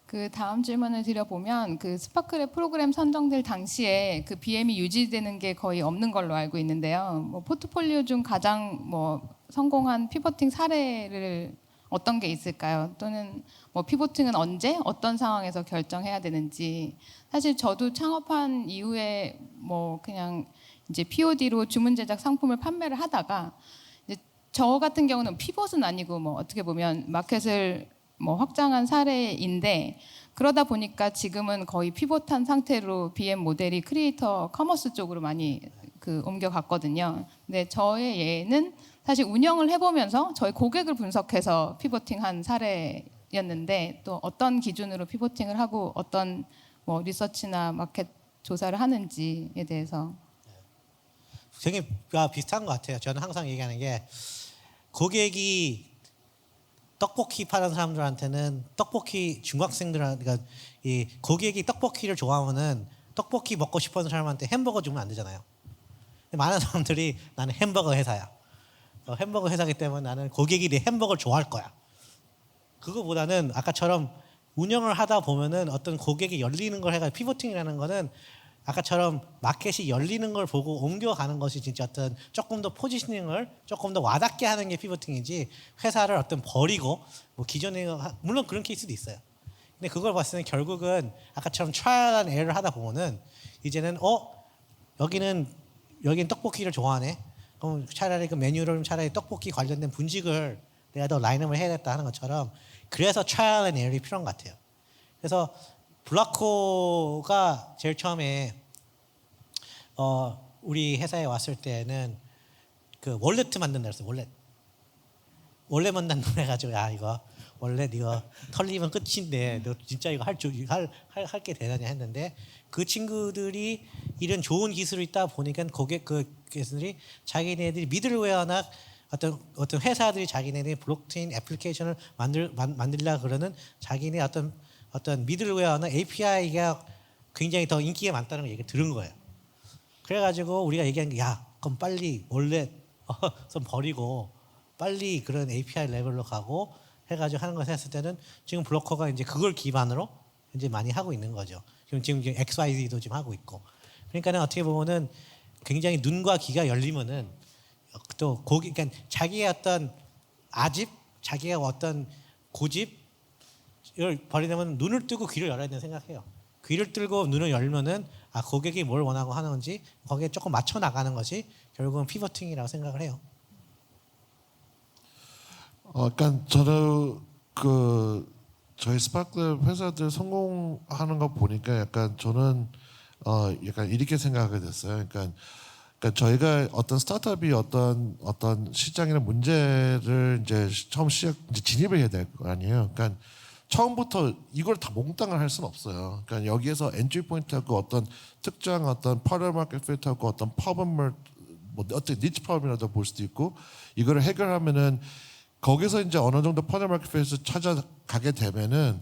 그 다음 질문을 드려보면 그 스파클의 프로그램 선정될 당시에 그 BM이 유지되는 게 거의 없는 걸로 알고 있는데요. 뭐 포트폴리오 중 가장 뭐 성공한 피보팅 사례를 어떤 게 있을까요? 또는 뭐 피보팅은 언제 어떤 상황에서 결정해야 되는지. 사실 저도 창업한 이후에 뭐 그냥 이제 POD로 주문 제작 상품을 판매를 하다가 이제 저 같은 경우는 피벗은 아니고 뭐 어떻게 보면 마켓을 뭐 확장한 사례인데 그러다 보니까 지금은 거의 피봇한 상태로 BM 모델이 크리에이터 커머스 쪽으로 많이 그 옮겨갔거든요. 근데 저의 예는 사실 운영을 해보면서 저희 고객을 분석해서 피보팅한 사례였는데 또 어떤 기준으로 피보팅을 하고 어떤 뭐 리서치나 마켓 조사를 하는지에 대해서 되게 비슷한 것 같아요. 저는 항상 얘기하는 게 고객이 떡볶이 파는 사람들한테는 떡볶이 중학생들한테 그러니까 이 고객이 떡볶이를 좋아하면은 떡볶이 먹고 싶어하는 사람한테 햄버거 주면 안 되잖아요. 근데 많은 사람들이 나는 햄버거 회사야. 햄버거 회사기 때문에 나는 고객이 내 햄버거를 좋아할 거야. 그거보다는 아까처럼 운영을 하다 보면은 어떤 고객이 열리는 걸 해가 피보팅이라는 거는 아까처럼 마켓이 열리는 걸 보고 옮겨가는 것이 진짜 어떤 조금 더 포지셔닝을 조금 더 와닿게 하는 게 피보팅이지 회사를 어떤 버리고 뭐 기존에 물론 그런 케이스도 있어요. 근데 그걸 봤을 때 결국은 아까처럼 트라이얼 앤 에러를 하다 보면은 이제는 여기는 떡볶이를 좋아하네. 그럼 차라리 그 메뉴를 차라리 떡볶이 관련된 분식을 내가 더 라인업을 해야겠다 하는 것처럼 그래서 트라이얼 앤 에러이 필요한 것 같아요. 그래서 블라코가 제일 처음에 우리 회사에 왔을 때는 그 월렛 만든다 그랬어요. 월렛 만든다 해가지고 야 이거 원래 네가 털리면 끝인데 너 진짜 이거 할게 되느냐 했는데 그 친구들이 이런 좋은 기술이 있다 보니까 고객 그 기술이 자기네들이 미들웨어나 어떤 회사들이 자기네들이 블록체인 애플리케이션을 만들려 그러는 자기네 어떤 미들웨어나 API가 굉장히 더 인기가 많다는 걸 얘기 들은 거예요. 그래가지고 우리가 얘기한 게 야 그럼 빨리 원래 좀 버리고 빨리 그런 API 레벨로 가고 해가지고 하는 것을 했을 때는 지금 블로커가 이제 그걸 기반으로 이제 많이 하고 있는 거죠. 지금 XYZ도 지금 하고 있고. 그러니까는 어떻게 보면은 굉장히 눈과 귀가 열리면은 또 그러니까 자기의 어떤 아집, 자기의 어떤 고집을 버리려면 눈을 뜨고 귀를 열어야 된다고 생각해요. 귀를 뜨고 눈을 열면은 고객이 뭘 원하고 하는지 거기에 조금 맞춰 나가는 것이 결국은 피버팅이라고 생각을 해요. 그러니까 저는 저희 스파클 회사들 성공하는 거 보니까 약간 저는 약간 이렇게 생각하게 됐어요. 그러니까 저희가 어떤 스타트업이 어떤 시장이나 문제를 이제 처음 이제 진입을 해야 될 거 아니에요. 그러니까 처음부터 이걸 다 몽땅을 할 수는 없어요. 그러니까 여기에서 엔트리 포인트하고 어떤 특정 어떤 파워 마켓 필터하고 어떤 프로블럼을 뭐 어떤 니치 프로블럼이라도 볼 수도 있고 이거를 해결하면은 거기서 이제 어느 정도 파워 마켓 필터 찾아가게 되면은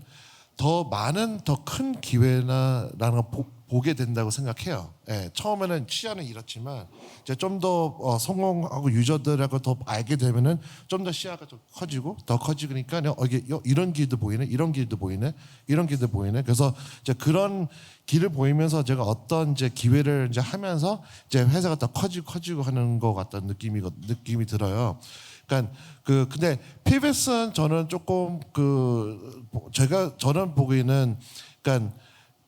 더 많은 더 큰 기회나라는 걸 보게 된다고 생각해요. 예, 처음에는 시야는 이렇지만 이제 좀 더 성공하고 유저들하고 더 알게 되면은 좀 더 시야가 좀 커지고 더 커지니까 이게 이런 길도 보이네, 이런 길도 보이네, 이런 길도 보이네. 그래서 이제 그런 길을 보이면서 제가 어떤 이제 기회를 이제 하면서 이제 회사가 더 커지고 하는 것 같다는 느낌이 들어요. 그러니까 근데 피벗은 저는 조금 저는 보기에는 그러니까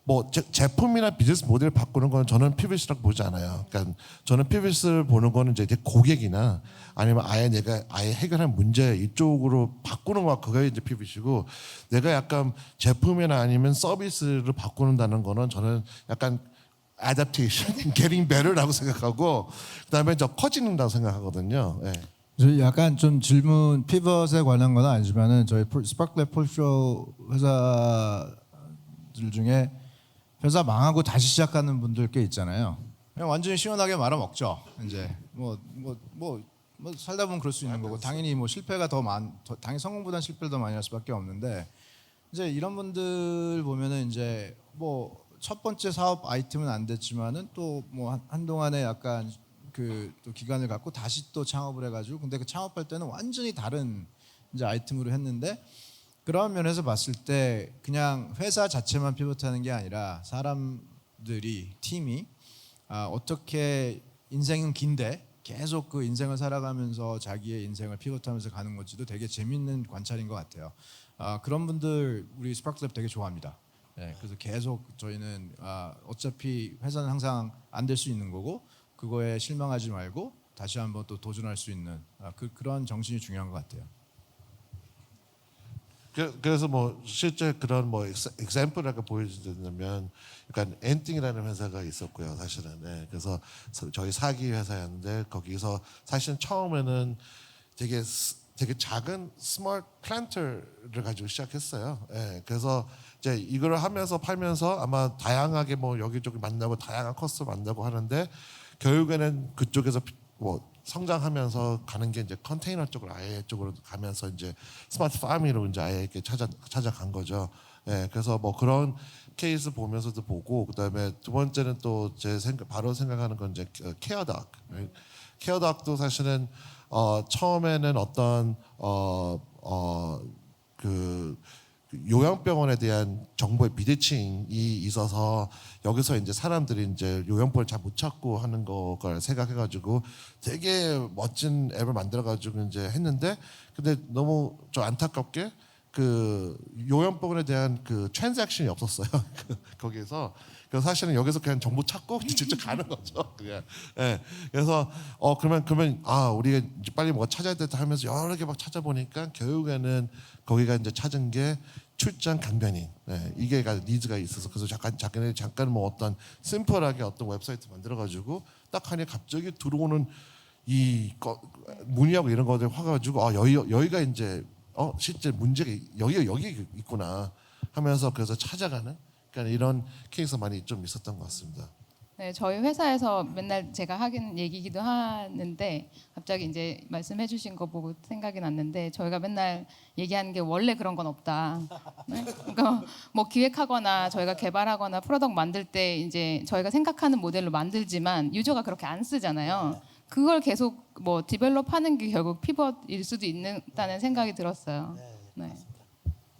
뭐 제품이나 비즈니스 모델을 바꾸는 건 저는 피벗이라고 보지 않아요. 그러니까 저는 피벗을 보는 거는 이제 고객이나 아니면 내가 해결한 문제 이쪽으로 바꾸는 거 그게 이제 피벗이고 내가 약간 제품이나 아니면 서비스를 바꾸는다는 거는 저는 약간 adaptation, getting better라고 생각하고 그다음에 저 커지는다고 생각하거든요. 예. 저희 약간 좀 질문 피벗에 관한 건 아니지만은 저희 스파클랩 폴쇼 회사들 중에 회사 망하고 다시 시작하는 분들 꽤 있잖아요. 그냥 완전히 시원하게 말아먹죠. 이제 뭐 뭐 살다 보면 그럴 수 있는 거고 당연히 뭐 실패가 당연히 성공보다는 실패를 더 많이 할 수밖에 없는데 이제 이런 분들 보면은 이제 뭐 첫 번째 사업 아이템은 안 됐지만은 또 뭐 한동안에 약간 그 또 기간을 갖고 다시 또 창업을 해가지고 근데 그 창업할 때는 완전히 다른 이제 아이템으로 했는데 그런 면에서 봤을 때 그냥 회사 자체만 피벗하는 게 아니라 사람들이 팀이 어떻게 인생은 긴데 계속 그 인생을 살아가면서 자기의 인생을 피벗하면서 가는 건지도 되게 재밌는 관찰인 것 같아요. 그런 분들 우리 스파크랩 되게 좋아합니다. 네, 그래서 계속 저희는 어차피 회사는 항상 안 될 수 있는 거고 그거에 실망하지 말고 다시 한번 또 도전할 수 있는 그런 정신이 중요한 것 같아요. 그래서 뭐 실제 그런 뭐 example을 보여주자면, 그러니까 엔팅이라는 회사가 있었고요, 사실은. 네, 그래서 저희 사기 회사였는데 거기서 사실은 처음에는 되게 작은 스몰 플랜터를 가지고 시작했어요. 예, 그래서 이제 이걸 하면서 팔면서 아마 다양하게 뭐 여기저기 만나고 다양한 커스터 만나고 하는데 결국에는 그쪽에서 뭐 성장하면서 가는 게 이제 컨테이너 쪽으로 아예 쪽으로 가면서 이제 스마트 파밍으로 이제 아예 이렇게 찾아간 거죠. 예, 그래서 뭐 그런 케이스 보면서도 보고 그다음에 두 번째는 또 제 바로 생각하는 건 이제 케어닥. 케어닥도 사실은 처음에는 어떤 그 요양병원에 대한 정보의 비대칭이 있어서 여기서 이제 사람들이 이제 요양병을 잘 못 찾고 하는 거를 생각해가지고 되게 멋진 앱을 만들어가지고 이제 했는데 근데 너무 좀 안타깝게 그 요양병원에 대한 그 트랜잭션이 없었어요. 거기에서. 그래서 사실은 여기서 그냥 정보 찾고 직접 가는 거죠. 그냥. 예. 그래서 그러면 우리가 이제 빨리 뭐가 찾아야 되다 하면서 여러 개 막 찾아보니까 결국에는 거기가 이제 찾은 게 출장 강변인. 예. 이게 니즈가 있어서 그래서 잠깐 뭐 어떤 심플하게 어떤 웹사이트 만들어 가지고 딱 하니 갑자기 들어오는 문의하고 이런 거들 와가지고 여기가 이제 실제 문제가 여기 있구나 하면서 그래서 찾아가는 그러니까 이런 케이스가 많이 좀 있었던 것 같습니다. 네, 저희 회사에서 맨날 제가 하긴 얘기기도 하는데 갑자기 이제 말씀해주신 거 보고 생각이 났는데 저희가 맨날 얘기하는 게 원래 그런 건 없다. 네? 그러니까 뭐 기획하거나 저희가 개발하거나 프로덕트 만들 때 이제 저희가 생각하는 모델로 만들지만 유저가 그렇게 안 쓰잖아요. 그걸 계속 뭐 디벨롭하는 게 결국 피벗일 수도 있다는 생각이 들었어요. 네.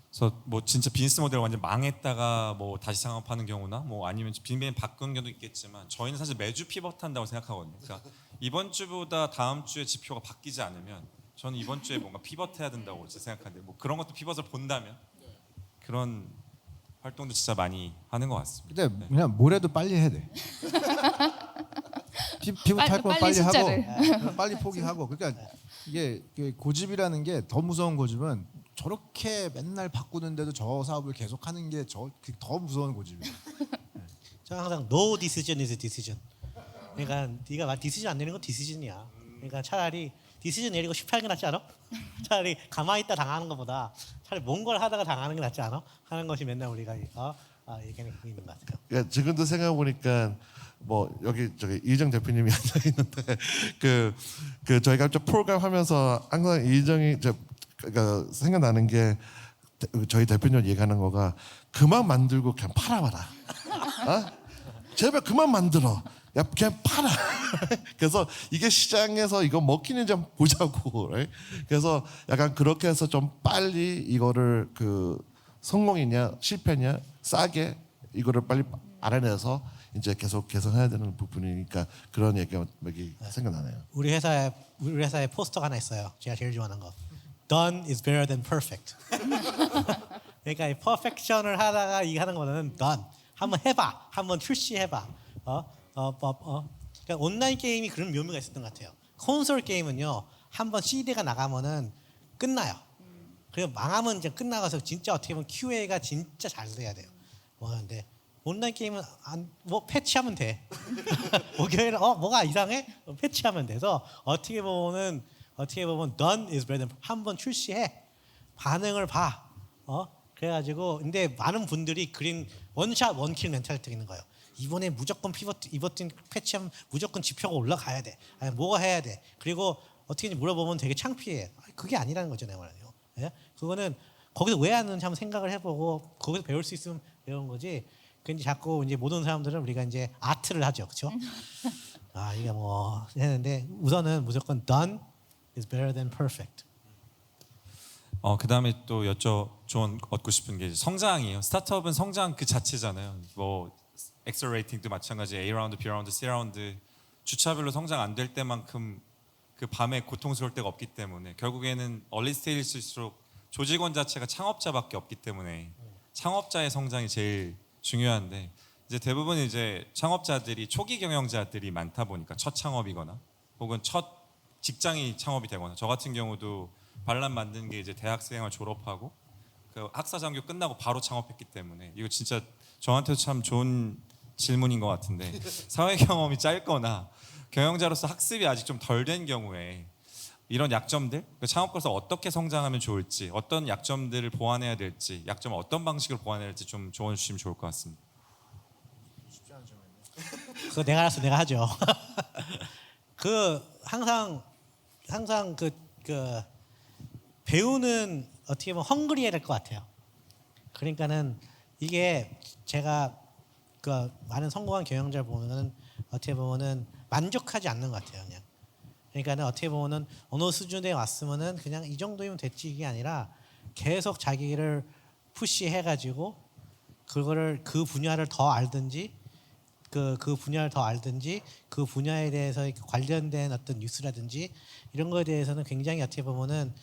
그래서 뭐 진짜 비즈니스 모델 완전 망했다가 뭐 다시 창업하는 경우나 뭐 아니면 빈빈히 바꾼 경우도 있겠지만 저희는 사실 매주 피벗한다고 생각하거든요. 그러니까 이번 주보다 다음 주에 지표가 바뀌지 않으면 저는 이번 주에 뭔가 피벗해야 된다고 생각하는데 뭐 그런 것도 피벗을 본다면 그런 활동도 진짜 많이 하는 것 같습니다. 근데 그냥 뭐래도 빨리 해야 돼. 피벗할 거 빨리 하고 빨리 포기하고 그러니까 이게 고집이라는 게 더 무서운 고집은 저렇게 맨날 바꾸는데도 저 사업을 계속하는 게 더 무서운 고집이에요. 저 항상 no decision is decision. 그러니까 네가 decision 안 내는 건 decision이야. 그러니까 차라리 decision 내리고 18개 낫지 않아? 차라리 가만히 있다 당하는 것보다 차라리 뭔 걸 하다가 당하는 게 낫지 않아? 하는 것이 맨날 우리가 얘기하는 게 있는 것 같아요. 그러니까 지금도 생각해 보니까 뭐 여기 이정 대표님이 앉아 있는데 그 저희가 좀 프로그램 하면서 항상 이정이 그러니까 생각나는 게 저희 대표님 얘기하는 거가 그만 만들고 그냥 팔아봐라. 제발 그만 만들어. 야 그냥 팔아. 그래서 이게 시장에서 이거 먹히는지 한번 보자고. right? 그래서 약간 그렇게 해서 좀 빨리 이거를 그 성공이냐 실패냐 싸게 이거를 빨리 알아내서 이제 계속 개선해야 되는 부분이니까 그런 얘기가 생각나네요. 우리 회사에 포스터가 하나 있어요. 제가 제일 좋아하는 거. Done is better than perfect. 그러니까 이 perfection을 하다가 이 하는 거는 done. 한번 해봐. 한번 출시해봐. 그러니까 온라인 게임이 그런 묘미가 있었던 것 같아요. 콘솔 게임은요. 한번 CD가 나가면은 끝나요. 그리고 망하면 이제 끝나가서 진짜 어떻게 보면 QA가 진짜 잘 돼야 돼요. 근데 온라인 게임은 뭐 패치하면 돼. 목요일에 뭐가 이상해? 패치하면 돼서 어떻게 보면 done is better than 한번 출시해. 반응을 봐. 그래가지고 근데 많은 분들이 그린 원샷 원킬 멘탈리티가 있는 거예요. 이번에 무조건 피벗 패치하면 무조건 지표가 올라가야 돼. 아니 뭐가 해야 돼. 그리고 어떻게 물어보면 되게 창피해. 그게 아니라는 거죠, 내 말은요. 예? 그거는 거기서 왜 하는지 한번 생각을 해보고 거기서 배울 수 있으면 배운 거지. 근데 자꾸 이제 모든 사람들은 우리가 이제 아트를 하죠, 그렇죠? 아 이게 뭐 했는데 우선은 무조건 done is better than perfect. 그다음에 또 조언 얻고 싶은 게 이제 성장이에요. 스타트업은 성장 그 자체잖아요. 뭐 엑셀레이팅도 마찬가지. A 라운드, B 라운드, C 라운드 주차별로 성장 안 될 때만큼 그 밤에 고통스러울 때가 없기 때문에 결국에는 얼리 스테이지일수록 조직원 자체가 창업자밖에 없기 때문에 창업자의 성장이 제일 중요한데 이제 대부분 이제 창업자들이 초기 경영자들이 많다 보니까 첫 창업이거나 혹은 첫 직장이 창업이 되거나 저 같은 경우도 반란 만든 게 이제 대학생활 졸업하고 그 학사장교 끝나고 바로 창업했기 때문에 이거 진짜 저한테도 참 좋은 질문인 것 같은데 사회 경험이 짧거나 경영자로서 학습이 아직 좀 덜 된 경우에 이런 약점들 창업가로서 어떻게 성장하면 좋을지 어떤 약점들을 보완해야 될지 약점을 어떤 방식으로 보완해야 될지 좀 조언 주시면 좋을 것 같습니다. 그거 내가 알아서 내가 하죠. 그 항상 그 배우는 어떻게 보면 헝그리해야 될 것 같아요. 그러니까는 이게 제가 그 많은 성공한 경영자를 보면은 어떻게 보면은 만족하지 않는 것 같아요. 그냥. 그러니까는 어떻게 보면은 어느 수준에 왔으면은 그냥 이 정도면 됐지 이게 아니라 계속 자기를 푸시해가지고 그거를 그 분야를 더 알든지 그 분야를 더 알든지 그 분야에 대해서 관련된 어떤 뉴스라든지 이런 거에 대해서는 굉장히 어떻게 보면은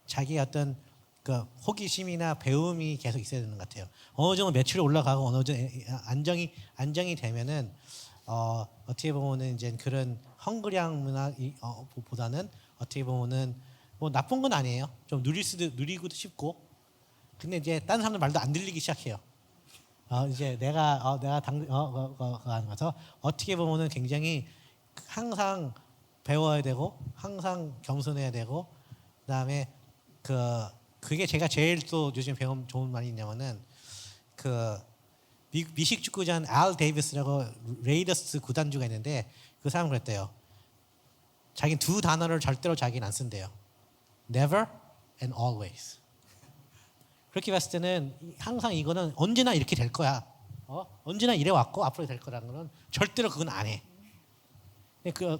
자기 어떤 그 호기심이나 배움이 계속 있어야 되는 것 같아요. 어느 정도 매출이 올라가고 어느 정도 안정이 되면은 어떻게 보면은 이제 그런 헝그리한 문화 보다는 어떻게 보면은 뭐 나쁜 건 아니에요. 좀 누리고도 싶고 근데 이제 다른 사람들 말도 안 들리기 시작해요. 이제 내가 하는 거서 어떻게 보면은 굉장히 항상 배워야 되고 항상 겸손해야 되고 그다음에 그게 제가 제일 또 요즘 배운 좋은 말이 있냐면은 그 미식 축구장 알 데이비스라고 레이더스 구단주가 있는데 그 사람 그랬대요. 자기는 두 단어를 절대로 자기는 안 쓴대요. Never and always. 그렇게 봤을 때는 항상 이거는 언제나 이렇게 될 거야. 언제나 이래 왔고 앞으로 될 거라는 거는 절대로 그건 안 해.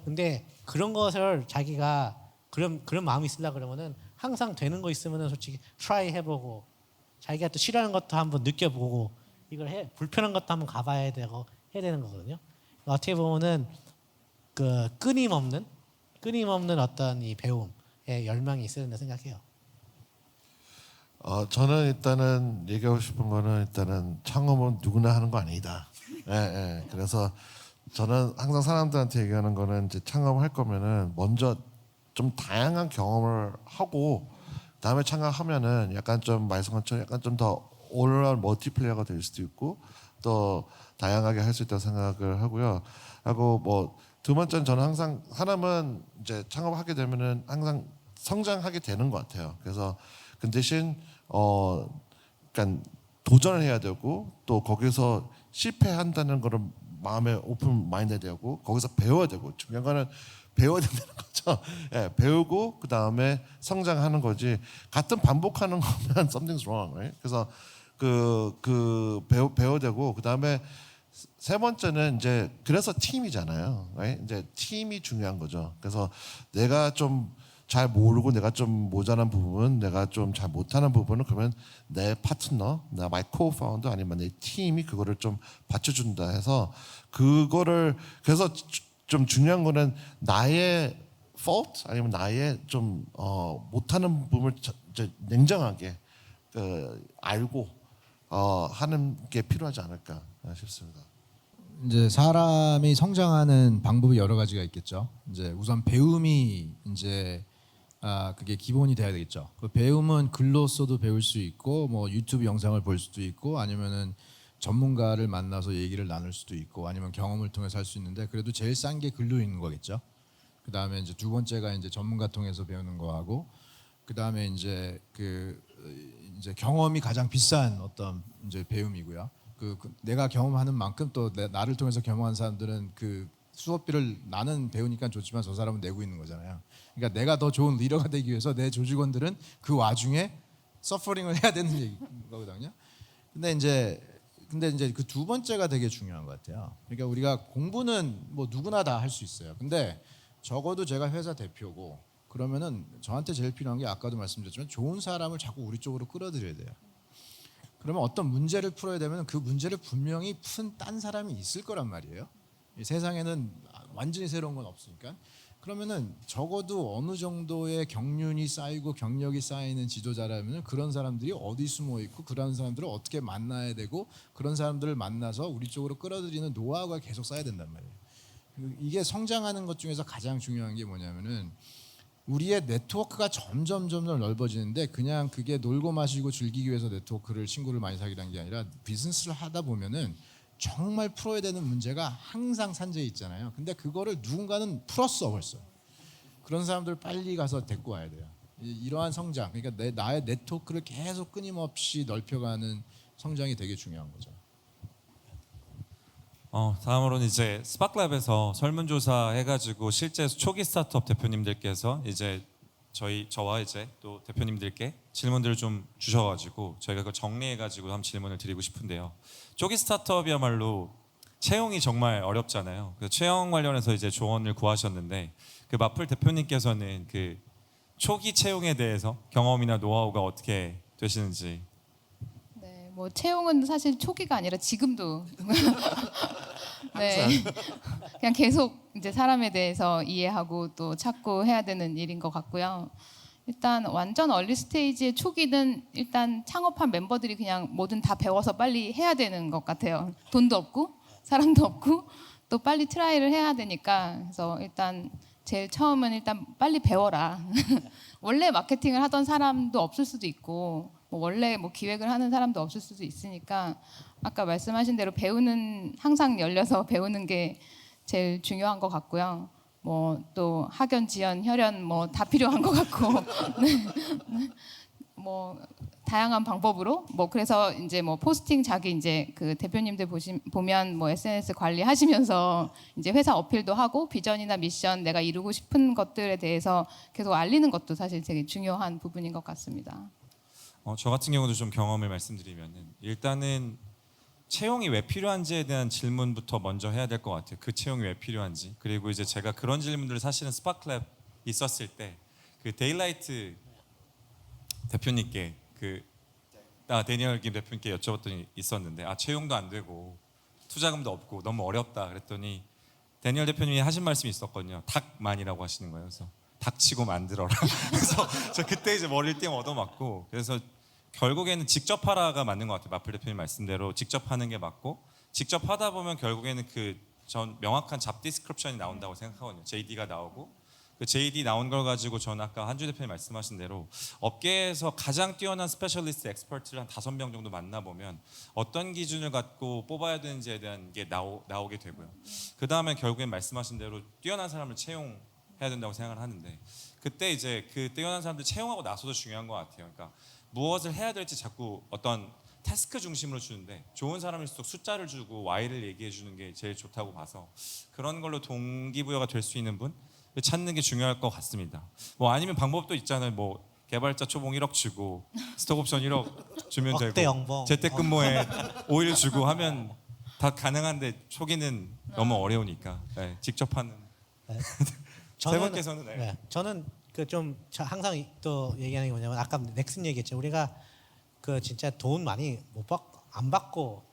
근데 그런 것을 자기가 그런 마음이 있으려 그러면은 항상 되는 거 있으면은 솔직히 트라이 해보고 자기가 또 싫어하는 것도 한번 느껴보고 이걸 불편한 것도 한번 가봐야 되고 해야 되는 거거든요. 어떻게 보면은 그 끊임없는 어떤 이 배움의 열망이 있어야 된다 생각해요. 저는 일단은 얘기하고 싶은 거는 일단은 창업은 누구나 하는 거 아니다. 예. 그래서 저는 항상 사람들한테 얘기하는 거는 이제 창업할 거면은 먼저 좀 다양한 경험을 하고 그다음에 창업하면은 약간 좀 말씀한 것처럼 약간 좀 더 올라온 멀티플레이어가 될 수도 있고 또 다양하게 할 수 있다고 생각을 하고요. 하고 뭐 두 번째는 저는 항상 사람은 이제 창업하게 되면은 항상 성장하게 되는 것 같아요. 그래서 그 대신 그러니까 도전을 해야 되고 또 거기서 실패한다는 거를 마음에 오픈 마인드 되고 거기서 배워야 되고 중요한 거는 배워야 된다는 거죠. 예, 배우고 그 다음에 성장하는 거지. 같은 반복하는 거면 something's wrong. Right? 그래서 배워야 되고 그 다음에 세 번째는 이제 그래서 팀이잖아요. Right? 이제 팀이 중요한 거죠. 그래서 내가 좀 잘 모르고 내가 좀 모자란 부분, 내가 좀 잘 못하는 부분은 그러면 내 파트너, 나의 co-founder 아니면 내 팀이 그거를 좀 받쳐준다 해서 그거를 그래서 좀 중요한 거는 나의 fault 아니면 나의 좀 못하는 부분을 냉정하게 알고 하는 게 필요하지 않을까 싶습니다. 이제 사람이 성장하는 방법이 여러 가지가 있겠죠. 이제 우선 배움이 이제 그게 기본이 돼야 되겠죠. 그 배움은 글로써도 배울 수 있고 뭐 유튜브 영상을 볼 수도 있고 아니면은 전문가를 만나서 얘기를 나눌 수도 있고 아니면 경험을 통해서 할 수 있는데 그래도 제일 싼 게 글로 있는 거겠죠. 그 다음에 이제 두 번째가 이제 전문가 통해서 배우는 거하고 그 다음에 이제 이제 경험이 가장 비싼 어떤 이제 배움이고요. 내가 경험하는 만큼 또 나를 통해서 경험한 사람들은 그 수업비를 나는 배우니까 좋지만 저 사람은 내고 있는 거잖아요. 그러니까 내가 더 좋은 리더가 되기 위해서 내 조직원들은 그 와중에 서퍼링을 해야 되는 거거든요. 근데 이제 그 두 번째가 되게 중요한 것 같아요. 그러니까 우리가 공부는 뭐 누구나 다 할 수 있어요. 근데 적어도 제가 회사 대표고 그러면은 저한테 제일 필요한 게 아까도 말씀드렸지만 좋은 사람을 자꾸 우리 쪽으로 끌어들여야 돼요. 그러면 어떤 문제를 풀어야 되면 그 문제를 분명히 푼 딴 사람이 있을 거란 말이에요. 이 세상에는 완전히 새로운 건 없으니까. 그러면은 적어도 어느 정도의 경륜이 쌓이고 경력이 쌓이는 지도자라면 그런 사람들이 어디 숨어 있고 그런 사람들을 어떻게 만나야 되고 그런 사람들을 만나서 우리 쪽으로 끌어들이는 노하우가 계속 쌓여야 된단 말이에요. 이게 성장하는 것 중에서 가장 중요한 게 뭐냐면은 우리의 네트워크가 점점 넓어지는데 그냥 그게 놀고 마시고 즐기기 위해서 네트워크를 친구를 많이 사귀라는 게 아니라 비즈니스를 하다 보면은 정말 풀어야 되는 문제가 항상 산재해 있잖아요. 근데 그거를 누군가는 풀었어 벌써. 그런 사람들 빨리 가서 데리고 와야 돼요. 이러한 성장, 그러니까 나의 네트워크를 계속 끊임없이 넓혀가는 성장이 되게 중요한 거죠. 다음으로는 이제 스파클랩에서 설문조사 해가지고 실제 초기 스타트업 대표님들께서 이제 저와 이제 또 대표님들께 질문들을 좀 주셔가지고 저희가 그걸 정리해가지고 한번 질문을 드리고 싶은데요. 초기 스타트업이야말로 채용이 정말 어렵잖아요. 그래서 채용 관련해서 이제 조언을 구하셨는데 그 마플 대표님께서는 그 초기 채용에 대해서 경험이나 노하우가 어떻게 되시는지. 네, 뭐 채용은 사실 초기가 아니라 지금도 네, 그냥 계속 이제 사람에 대해서 이해하고 또 찾고 해야 되는 일인 것 같고요. 일단 완전 얼리 스테이지의 초기는 일단 창업한 멤버들이 그냥 뭐든 다 배워서 빨리 해야 되는 것 같아요. 돈도 없고 사람도 없고 또 빨리 트라이를 해야 되니까 그래서 일단 제일 처음은 일단 빨리 배워라. 원래 마케팅을 하던 사람도 없을 수도 있고 뭐 원래 뭐 기획을 하는 사람도 없을 수도 있으니까 아까 말씀하신 대로 배우는 항상 열려서 배우는 게 제일 중요한 것 같고요. 뭐 또 학연, 지연, 혈연 뭐 다 필요한 것 같고 네. 뭐 다양한 방법으로 뭐 그래서 이제 뭐 포스팅 자기 이제 그 대표님들 보면 뭐 SNS 관리하시면서 이제 회사 어필도 하고 비전이나 미션 내가 이루고 싶은 것들에 대해서 계속 알리는 것도 사실 되게 중요한 부분인 것 같습니다. 저 같은 경우도 좀 경험을 말씀드리면은 일단은 채용이 왜 필요한지에 대한 질문부터 먼저 해야 될 것 같아요. 그 채용이 왜 필요한지. 그리고 이제 제가 그런 질문들을 사실은 스파클랩 있었을 때 그 데일라이트 대표님께 데니얼 김 대표님께 여쭤봤더니 있었는데 채용도 안 되고 투자금도 없고 너무 어렵다 그랬더니 데니얼 대표님이 하신 말씀이 있었거든요. 닭만이라고 하시는 거예요. 그래서 닥치고 만들어라. 그래서 저 그때 이제 머리를 띵 얻어맞고 그래서 결국에는 직접 하라가 맞는 것 같아요. 마플 대표님 말씀대로 직접 하는 게 맞고 직접 하다 보면 결국에는 전 명확한 잡 디스크립션이 나온다고 생각하거든요. JD가 나오고 그 JD 나온 걸 가지고 저는 아까 한주 대표님 말씀하신 대로 업계에서 가장 뛰어난 스페셜리스트 엑스퍼트를 한 5명 정도 만나보면 어떤 기준을 갖고 뽑아야 되는지에 대한 게 나오게 되고요. 그 다음에 결국엔 말씀하신 대로 뛰어난 사람을 채용해야 된다고 생각을 하는데 그때 이제 그 뛰어난 사람들 채용하고 나서도 중요한 것 같아요. 그러니까 무엇을 해야 될지 자꾸 어떤 태스크 중심으로 주는데 좋은 사람일수록 숫자를 주고 Y를 얘기해 주는 게 제일 좋다고 봐서 그런 걸로 동기부여가 될 수 있는 분 찾는 게 중요할 것 같습니다. 뭐 아니면 방법도 있잖아요. 뭐 개발자 초봉 1억 주고 스톡옵션 1억 주면 억대 되고 연봉. 재택근무에 5일 주고 하면 다 가능한데 초기는 너무 어려우니까 직접 하는 세 분께서는 저는 그 좀 항상 또 얘기하는 게 뭐냐면 아까 넥슨 얘기했죠. 우리가 그 진짜 돈 많이 안 받고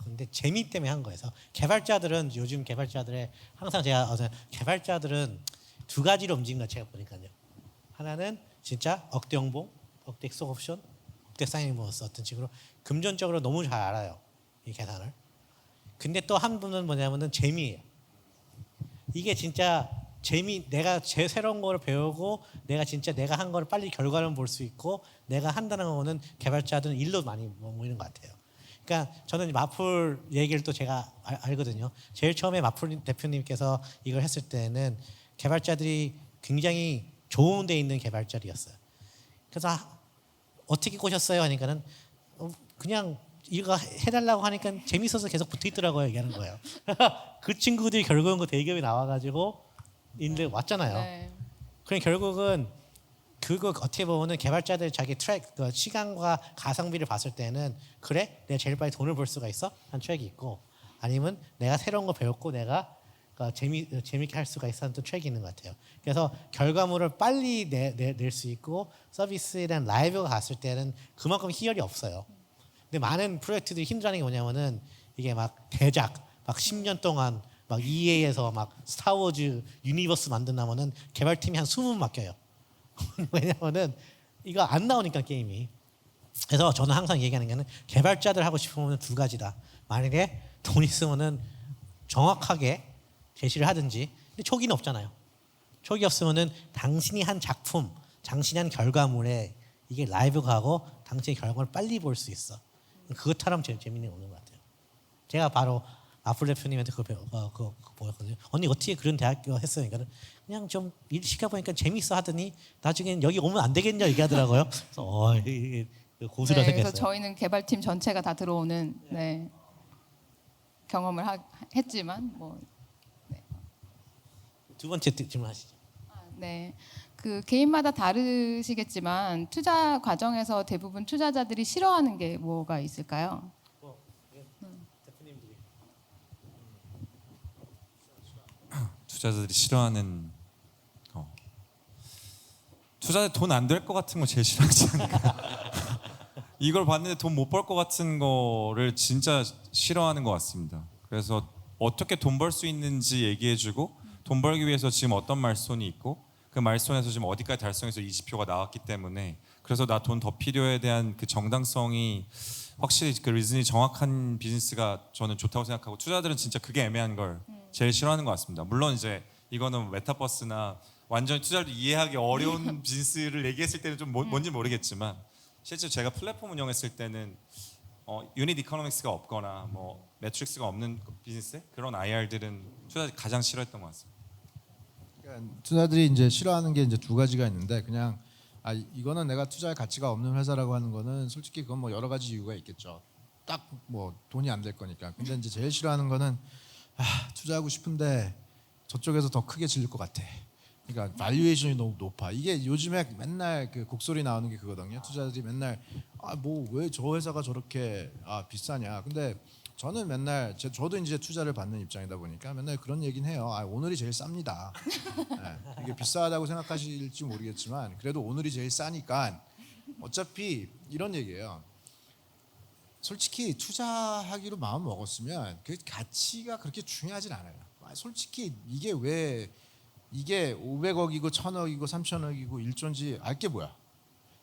근데 재미 때문에 한 거예요. 그래서 개발자들은 요즘 개발자들의 항상 제가 개발자들은 두 가지로 움직이는 거 제가 보니까요. 하나는 진짜 억대 연봉, 억대 스톡옵션, 억대 사인닝 보너스 어떤 식으로 금전적으로 너무 잘 알아요. 이 계산을. 근데 또 한 분은 뭐냐면은 재미예요. 이게 진짜 내가 제 새로운 거를 배우고 내가 진짜 내가 한 거를 빨리 결과를 볼 수 있고 내가 한다는 거는 개발자들은 일로 많이 모이는 것 같아요. 그러니까 저는 마플 얘기를 또 제가 알거든요. 제일 처음에 마플 대표님께서 이걸 했을 때는 개발자들이 굉장히 좋은 데 있는 개발자들이었어요. 그래서 어떻게 꼬셨어요? 하니까는 그냥 이거 해달라고 하니까 재밌어서 계속 붙어 있더라고요. 얘기하는 거예요. 그 친구들이 결국은 그 대기업이 나와가지고 인데 왔잖아요. 네. 그럼 결국은 그거 어떻게 보면은 개발자들 자기 트랙 그 시간과 가성비를 봤을 때는 그래 내가 제일 빨리 돈을 벌 수가 있어 한 트랙이 있고 아니면 내가 새로운 거 배웠고 내가 재밌게 할 수가 있어 하는 또 트랙이 있는 것 같아요. 그래서 결과물을 빨리 낼 수 있고 서비스에 대한 라이브가 갔을 때는 그만큼 희열이 없어요. 근데 많은 프로젝트들이 힘들어하는 게 뭐냐면은 이게 막 대작 막 10년 동안 막 EA에서 막 스타워즈 유니버스 만든다면은 개발팀이 한 20분 맡겨요. 왜냐면은 이거 안 나오니까 게임이. 그래서 저는 항상 얘기하는 게는 개발자들 하고 싶으면 두 가지다. 만약에 돈 있으면은 정확하게 제시를 하든지. 근데 초기는 없잖아요. 초기 없으면은 당신이 한 작품, 당신이 한 결과물에 이게 라이브가 하고 당신의 결과물을 빨리 볼 수 있어. 그것처럼 재밌는 게 없는 것 같아요. 제가 바로 마플 대표님한테 그거 보였거든요. 언니 어떻게 그런 대학교 했어요? 그러니까 그냥 좀 일 시켜보니까 재밌어 하더니 나중엔 여기 오면 안 되겠냐 얘기하더라고요. 그래서 이게 고수라 네, 생겼어요. 그래서 저희는 개발팀 전체가 다 들어오는 네, 경험을 했지만 뭐 두 번째 질문하시죠. 네. 그 개인마다 다르시겠지만 투자 과정에서 대부분 투자자들이 싫어하는 게 뭐가 있을까요? 대표님들이 투자자들이 싫어하는 투자자 돈 안 될 것 같은 거 제일 싫어하지 않을까? 이걸 봤는데 돈 못 벌 것 같은 거를 진짜 싫어하는 것 같습니다. 그래서 어떻게 돈 벌 수 있는지 얘기해주고 돈 벌기 위해서 지금 어떤 말손이 있고 그 말손에서 지금 어디까지 달성해서 20표가 나왔기 때문에 그래서 나 돈 더 필요에 대한 그 정당성이 확실히 그 리즌이 정확한 비즈니스가 저는 좋다고 생각하고 투자자들은 진짜 그게 애매한 걸 제일 싫어하는 것 같습니다. 물론 이제 이거는 메타버스나 완전히 투자를 이해하기 어려운 비즈니스를 얘기했을 때는 좀 뭔지 모르겠지만 실제 제가 플랫폼 운영했을 때는 유닛 이코노믹스가 없거나 뭐 매트릭스가 없는 비즈니스 그런 IR들은 투자자들이 가장 싫어했던 것 같습니다. 그러니까 투자들이 이제 싫어하는 게 이제 두 가지가 있는데 그냥 이거는 내가 투자할 가치가 없는 회사라고 하는 거는 솔직히 그건 뭐 여러 가지 이유가 있겠죠. 딱 뭐 돈이 안 될 거니까. 근데 이제 제일 싫어하는 거는 투자하고 싶은데 저쪽에서 더 크게 질릴 것 같아. 그러니까 발리에이션이 너무 높아. 이게 요즘에 맨날 그 곡소리 나오는 게 그거든요. 투자들이 맨날 뭐 왜 저 회사가 저렇게 비싸냐. 근데 저는 맨날 저도 이제 투자를 받는 입장이다 보니까 맨날 그런 얘기는 해요. 오늘이 제일 쌉니다. 네, 이게 비싸다고 생각하실지 모르겠지만 그래도 오늘이 제일 싸니까 어차피 이런 얘기예요. 솔직히 투자하기로 마음 먹었으면 그 가치가 그렇게 중요하진 않아요. 솔직히 이게 500억이고 1000억이고 3000억이고 1조인지 알게 뭐야.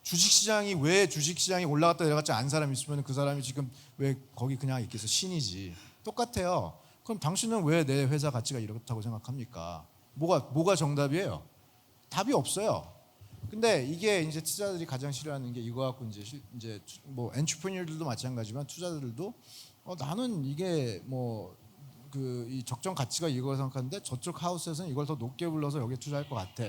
주식시장이 왜 주식시장이 올라갔다 내려갔지 안 사람이 있으면 그 사람이 지금 왜 거기 그냥 있겠어. 신이지. 똑같아요. 그럼 당신은 왜 내 회사 가치가 이렇다고 생각합니까? 뭐가 정답이에요? 답이 없어요. 근데 이게 이제 투자자들이 가장 싫어하는 게 이거 갖고 이제 뭐 엔트프레너들도 마찬가지지만 투자자들도 나는 이게 뭐 그 이 적정 가치가 이거 생각하는데 저쪽 하우스에서는 이걸 더 높게 불러서 여기에 투자할 것 같아.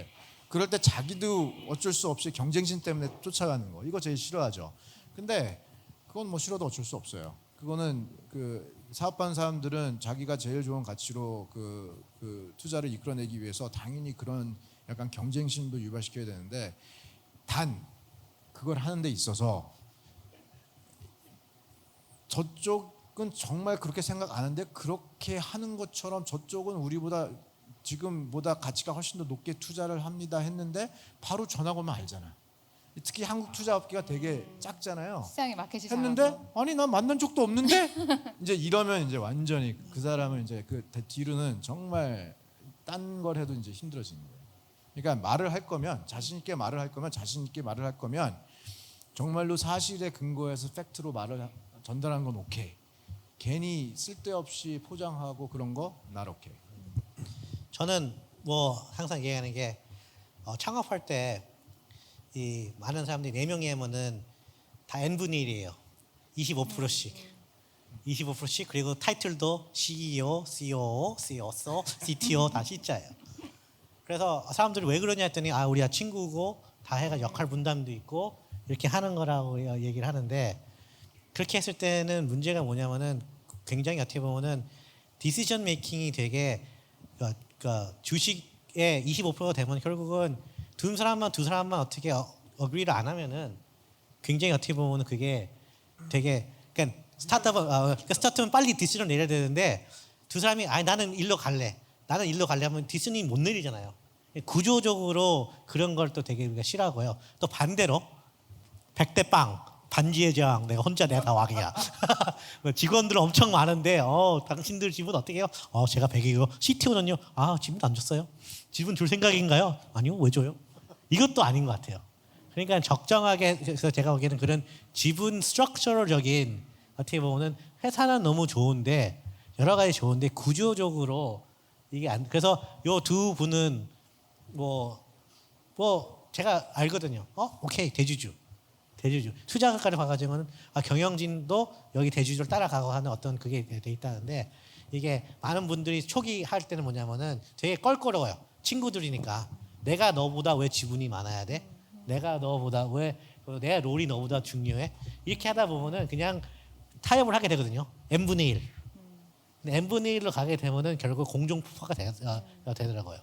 그럴 때 자기도 어쩔 수 없이 경쟁심 때문에 쫓아가는 거. 이거 제일 싫어하죠. 근데 그건 뭐 싫어도 어쩔 수 없어요. 그거는 그 사업하는 사람들은 자기가 제일 좋은 가치로 그 투자를 이끌어내기 위해서 당연히 그런 약간 경쟁심도 유발시켜야 되는데 단 그걸 하는 데 있어서 저쪽은 정말 그렇게 생각 안 하는데 그렇게 하는 것처럼 저쪽은 우리보다 지금보다 가치가 훨씬 더 높게 투자를 합니다 했는데 바로 전화가 오면 알잖아. 특히 한국 투자업계가 되게 작잖아요. 시장에 마켓이 했는데 작아서. 아니 난 만난 적도 없는데 이제 이러면 이제 완전히 그 사람은 이제 그 뒤로는 정말 딴 걸 해도 이제 힘들어지는 거예요. 그러니까 말을 할 거면 자신 있게 말을 할 거면 정말로 사실에 근거해서 팩트로 말을 전달하는 건 오케이. 괜히 쓸데없이 포장하고 그런 거 날 오케이. 저는 뭐 항상 얘기하는 게 창업할 때 이 많은 사람들이 4명이면은 다 n분의 1이에요. 25%씩. 25%씩 그리고 타이틀도 CEO, COO, COO, CTO 다 C자예요. 그래서 사람들이 왜 그러냐 했더니 우리가 친구고 다 해가 역할 분담도 있고 이렇게 하는 거라고 얘기를 하는데 그렇게 했을 때는 문제가 뭐냐면은 굉장히 어떻게 보면은 디시전 메이킹이 되게 그러니까 주식의 25%가 되면 결국은 두 사람만 어떻게 어그리를 안 하면은 굉장히 어떻게 보면은 그게 되게 그러니까 스타트업은 빨리 디시전 내려야 되는데 두 사람이 아니 나는 일로 갈래 하면 디시전이 못 내리잖아요. 구조적으로 그런 걸 또 되게 우리가 싫어하고요. 또 반대로 100대 빵 반지의 제왕 내가 다 왕이야. 직원들 엄청 많은데 당신들 집은 어떻게 해요? 제가 100이고 CTO는요. 집은 안 줬어요. 집은 줄 생각인가요? 아니요. 왜 줘요? 이것도 아닌 것 같아요. 그러니까 적정하게 그래서 제가 보기에는 그런 지분 스트럭처럴적인 어떻게 보면은 회사는 너무 좋은데 여러 가지 좋은데 구조적으로 이게 안 그래서 요 두 분은 뭐 제가 알거든요. 오케이 대주주 투자가까지 봐가지고는 경영진도 여기 대주주를 따라가고 하는 어떤 그게 돼 있다는데 이게 많은 분들이 초기 할 때는 뭐냐면은 되게 껄끄러워요. 친구들이니까 내가 너보다 왜 지분이 많아야 돼? 내가 너보다 왜 내 롤이 너보다 중요해? 이렇게 하다 보면은 그냥 타협을 하게 되거든요. n분의 1. 근데 n분의 1로 가게 되면은 결국 공중부파가 되더라고요.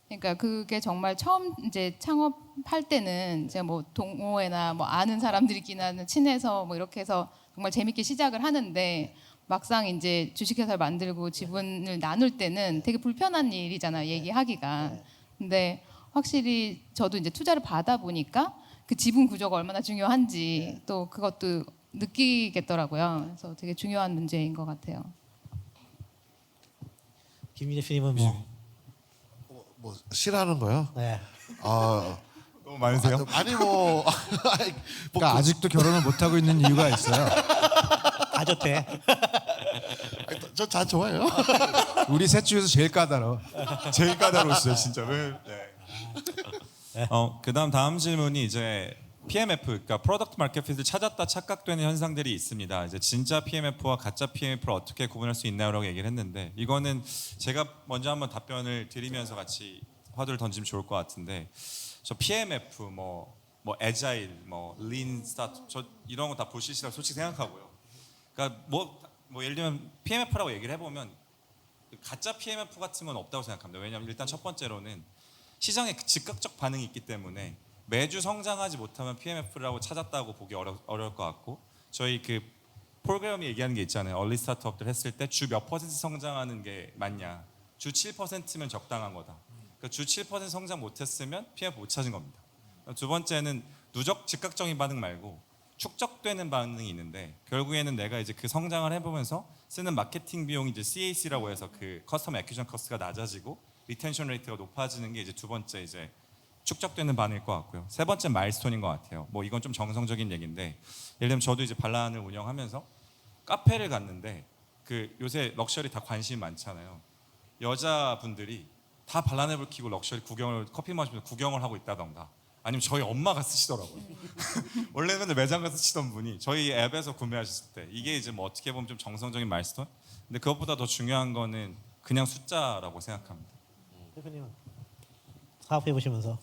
그러니까 그게 정말 처음 이제 창업할 때는 제가 뭐 동호회나 뭐 아는 사람들끼리나 친해서 뭐 이렇게 해서 정말 재밌게 시작을 하는데 막상 이제 주식회사를 만들고 지분을 나눌 때는 되게 불편한 일이잖아 얘기하기가. 근데 확실히 저도 이제 투자를 받아 보니까 그 지분 구조가 얼마나 중요한지 또 그것도 느끼겠더라고요. 그래서 되게 중요한 문제인 것 같아요. 김민재 대표님은 뭐 싫어하는 거요? 네. 너무 많으세요? 아니 뭐 그러니까 아직도 결혼을 못 하고 있는 이유가 있어요. 다 좋대. 저 다 좋아해요. 우리 셋 중에서 제일 까다로워. 제일 까다로우시죠, 진짜. 왜? 그다음 다음 질문이 이제 PMF, 그러니까 프로덕트 마켓 핏을 찾았다 착각되는 현상들이 있습니다. 이제 진짜 PMF와 가짜 PMF를 어떻게 구분할 수 있나요라고 얘기를 했는데 이거는 제가 먼저 한번 답변을 드리면서 같이 화두를 던지면 좋을 것 같은데 저 PMF 뭐 애자일, 뭐 린 스타트 저 이런 거 다 보시시라고 솔직히 생각하고요. 그러니까 뭐 예를 들면 PMF라고 얘기를 해보면 가짜 PMF 같은 건 없다고 생각합니다. 왜냐하면 일단 첫 번째로는 시장에 즉각적 반응이 있기 때문에 매주 성장하지 못하면 PMF라고 찾았다고 보기 어려울 것 같고 저희 그 프로그램이 얘기하는 게 있잖아요. 얼리 스타트업들 했을 때 주 몇 퍼센트 성장하는 게 맞냐. 주 7%면 적당한 거다. 그러니까 주 7% 성장 못했으면 PMF 못 찾은 겁니다. 두 번째는 누적 즉각적인 반응 말고 축적되는 반응이 있는데 결국에는 내가 이제 그 성장을 해보면서 쓰는 마케팅 비용이 이제 CAC라고 해서 그 커스터머 애퀴전 커스트가 낮아지고 리텐션 레이트가 높아지는 게 이제 두 번째 이제 축적되는 반응일 것 같고요. 세 번째 마일스톤인 것 같아요. 뭐 이건 좀 정성적인 얘기인데 예를 들면 저도 이제 반란을 운영하면서 카페를 갔는데 그 요새 럭셔리 다 관심이 많잖아요. 여자분들이 다 발라냅을 키고 럭셔리 구경을 커피 마시면서 구경을 하고 있다던가 아니면 저희 엄마가 쓰시더라고요. 원래는 맨날 매장 가서 쓰시던 분이 저희 앱에서 구매하셨을 때 이게 이제 뭐 어떻게 보면 좀 정성적인 마일스톤? 근데 그것보다 더 중요한 거는 그냥 숫자라고 생각합니다. 대표님은 사업해 보시면서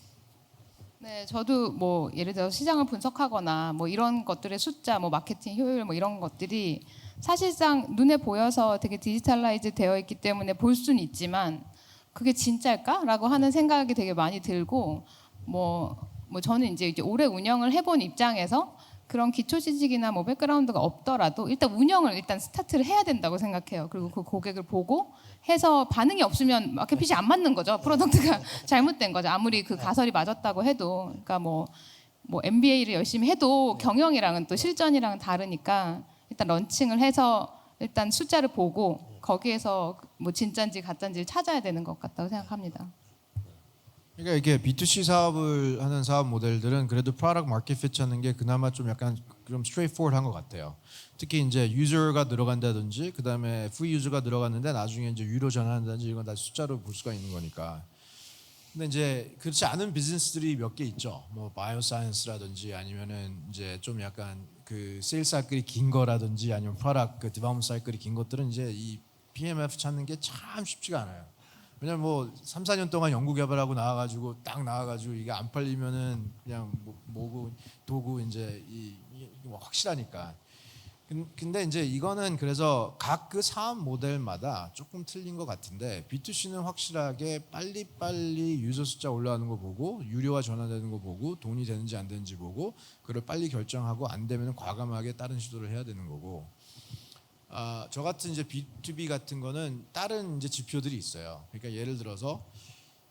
네, 저도 뭐 예를 들어 시장을 분석하거나 뭐 이런 것들의 숫자, 뭐 마케팅 효율 뭐 이런 것들이 사실상 눈에 보여서 되게 디지털라이즈 되어 있기 때문에 볼 수는 있지만 그게 진짜일까라고 하는 생각이 되게 많이 들고 뭐 저는 이제 오래 운영을 해본 입장에서 그런 기초 지식이나 뭐 백그라운드가 없더라도 일단 운영을 일단 스타트를 해야 된다고 생각해요. 그리고 그 고객을 보고 해서 반응이 없으면 마켓핏이 안 맞는 거죠. 프로덕트가 잘못된 거죠. 아무리 그 가설이 맞았다고 해도 그러니까 뭐 MBA를 열심히 해도 경영이랑은 또 실전이랑은 다르니까 일단 런칭을 해서 일단 숫자를 보고 거기에서 뭐 진짜인지 가짜인지를 찾아야 되는 것 같다고 생각합니다. 그러니까 이게 B2C 사업을 하는 사업 모델들은 그래도 프로덕트 마켓 핏 찾는 게 그나마 좀 약간 좀 스트레이트포워드한 것 같아요. 특히 이제 유저가 들어간다든지 그다음에 프리 유저가 들어갔는데 나중에 이제 유로 전환한다든지 이건 다 숫자로 볼 수가 있는 거니까. 근데 이제 그렇지 않은 비즈니스들이 몇 개 있죠. 뭐 바이오사이언스라든지 아니면은 이제 좀 약간 그 세일 사이클이 긴 거라든지 아니면 프로덕트 그 디벨롭먼트 사이클이 긴 것들은 이제 이 PMF 찾는 게 참 쉽지가 않아요. 왜냐면 뭐 3, 4년 동안 연구 개발하고 나와가지고 딱 나와가지고 이게 안 팔리면은 그냥 뭐고 도구 이제 이 확실하니까. 근데 이제 이거는 그래서 각 그 사업 모델마다 조금 틀린 것 같은데 B2C는 확실하게 빨리빨리 유저 숫자 올라가는 거 보고 유료화 전환되는 거 보고 돈이 되는지 안 되는지 보고 그걸 빨리 결정하고 안 되면 과감하게 다른 시도를 해야 되는 거고 저 같은 이제 B2B 같은 거는 다른 이제 지표들이 있어요. 그러니까 예를 들어서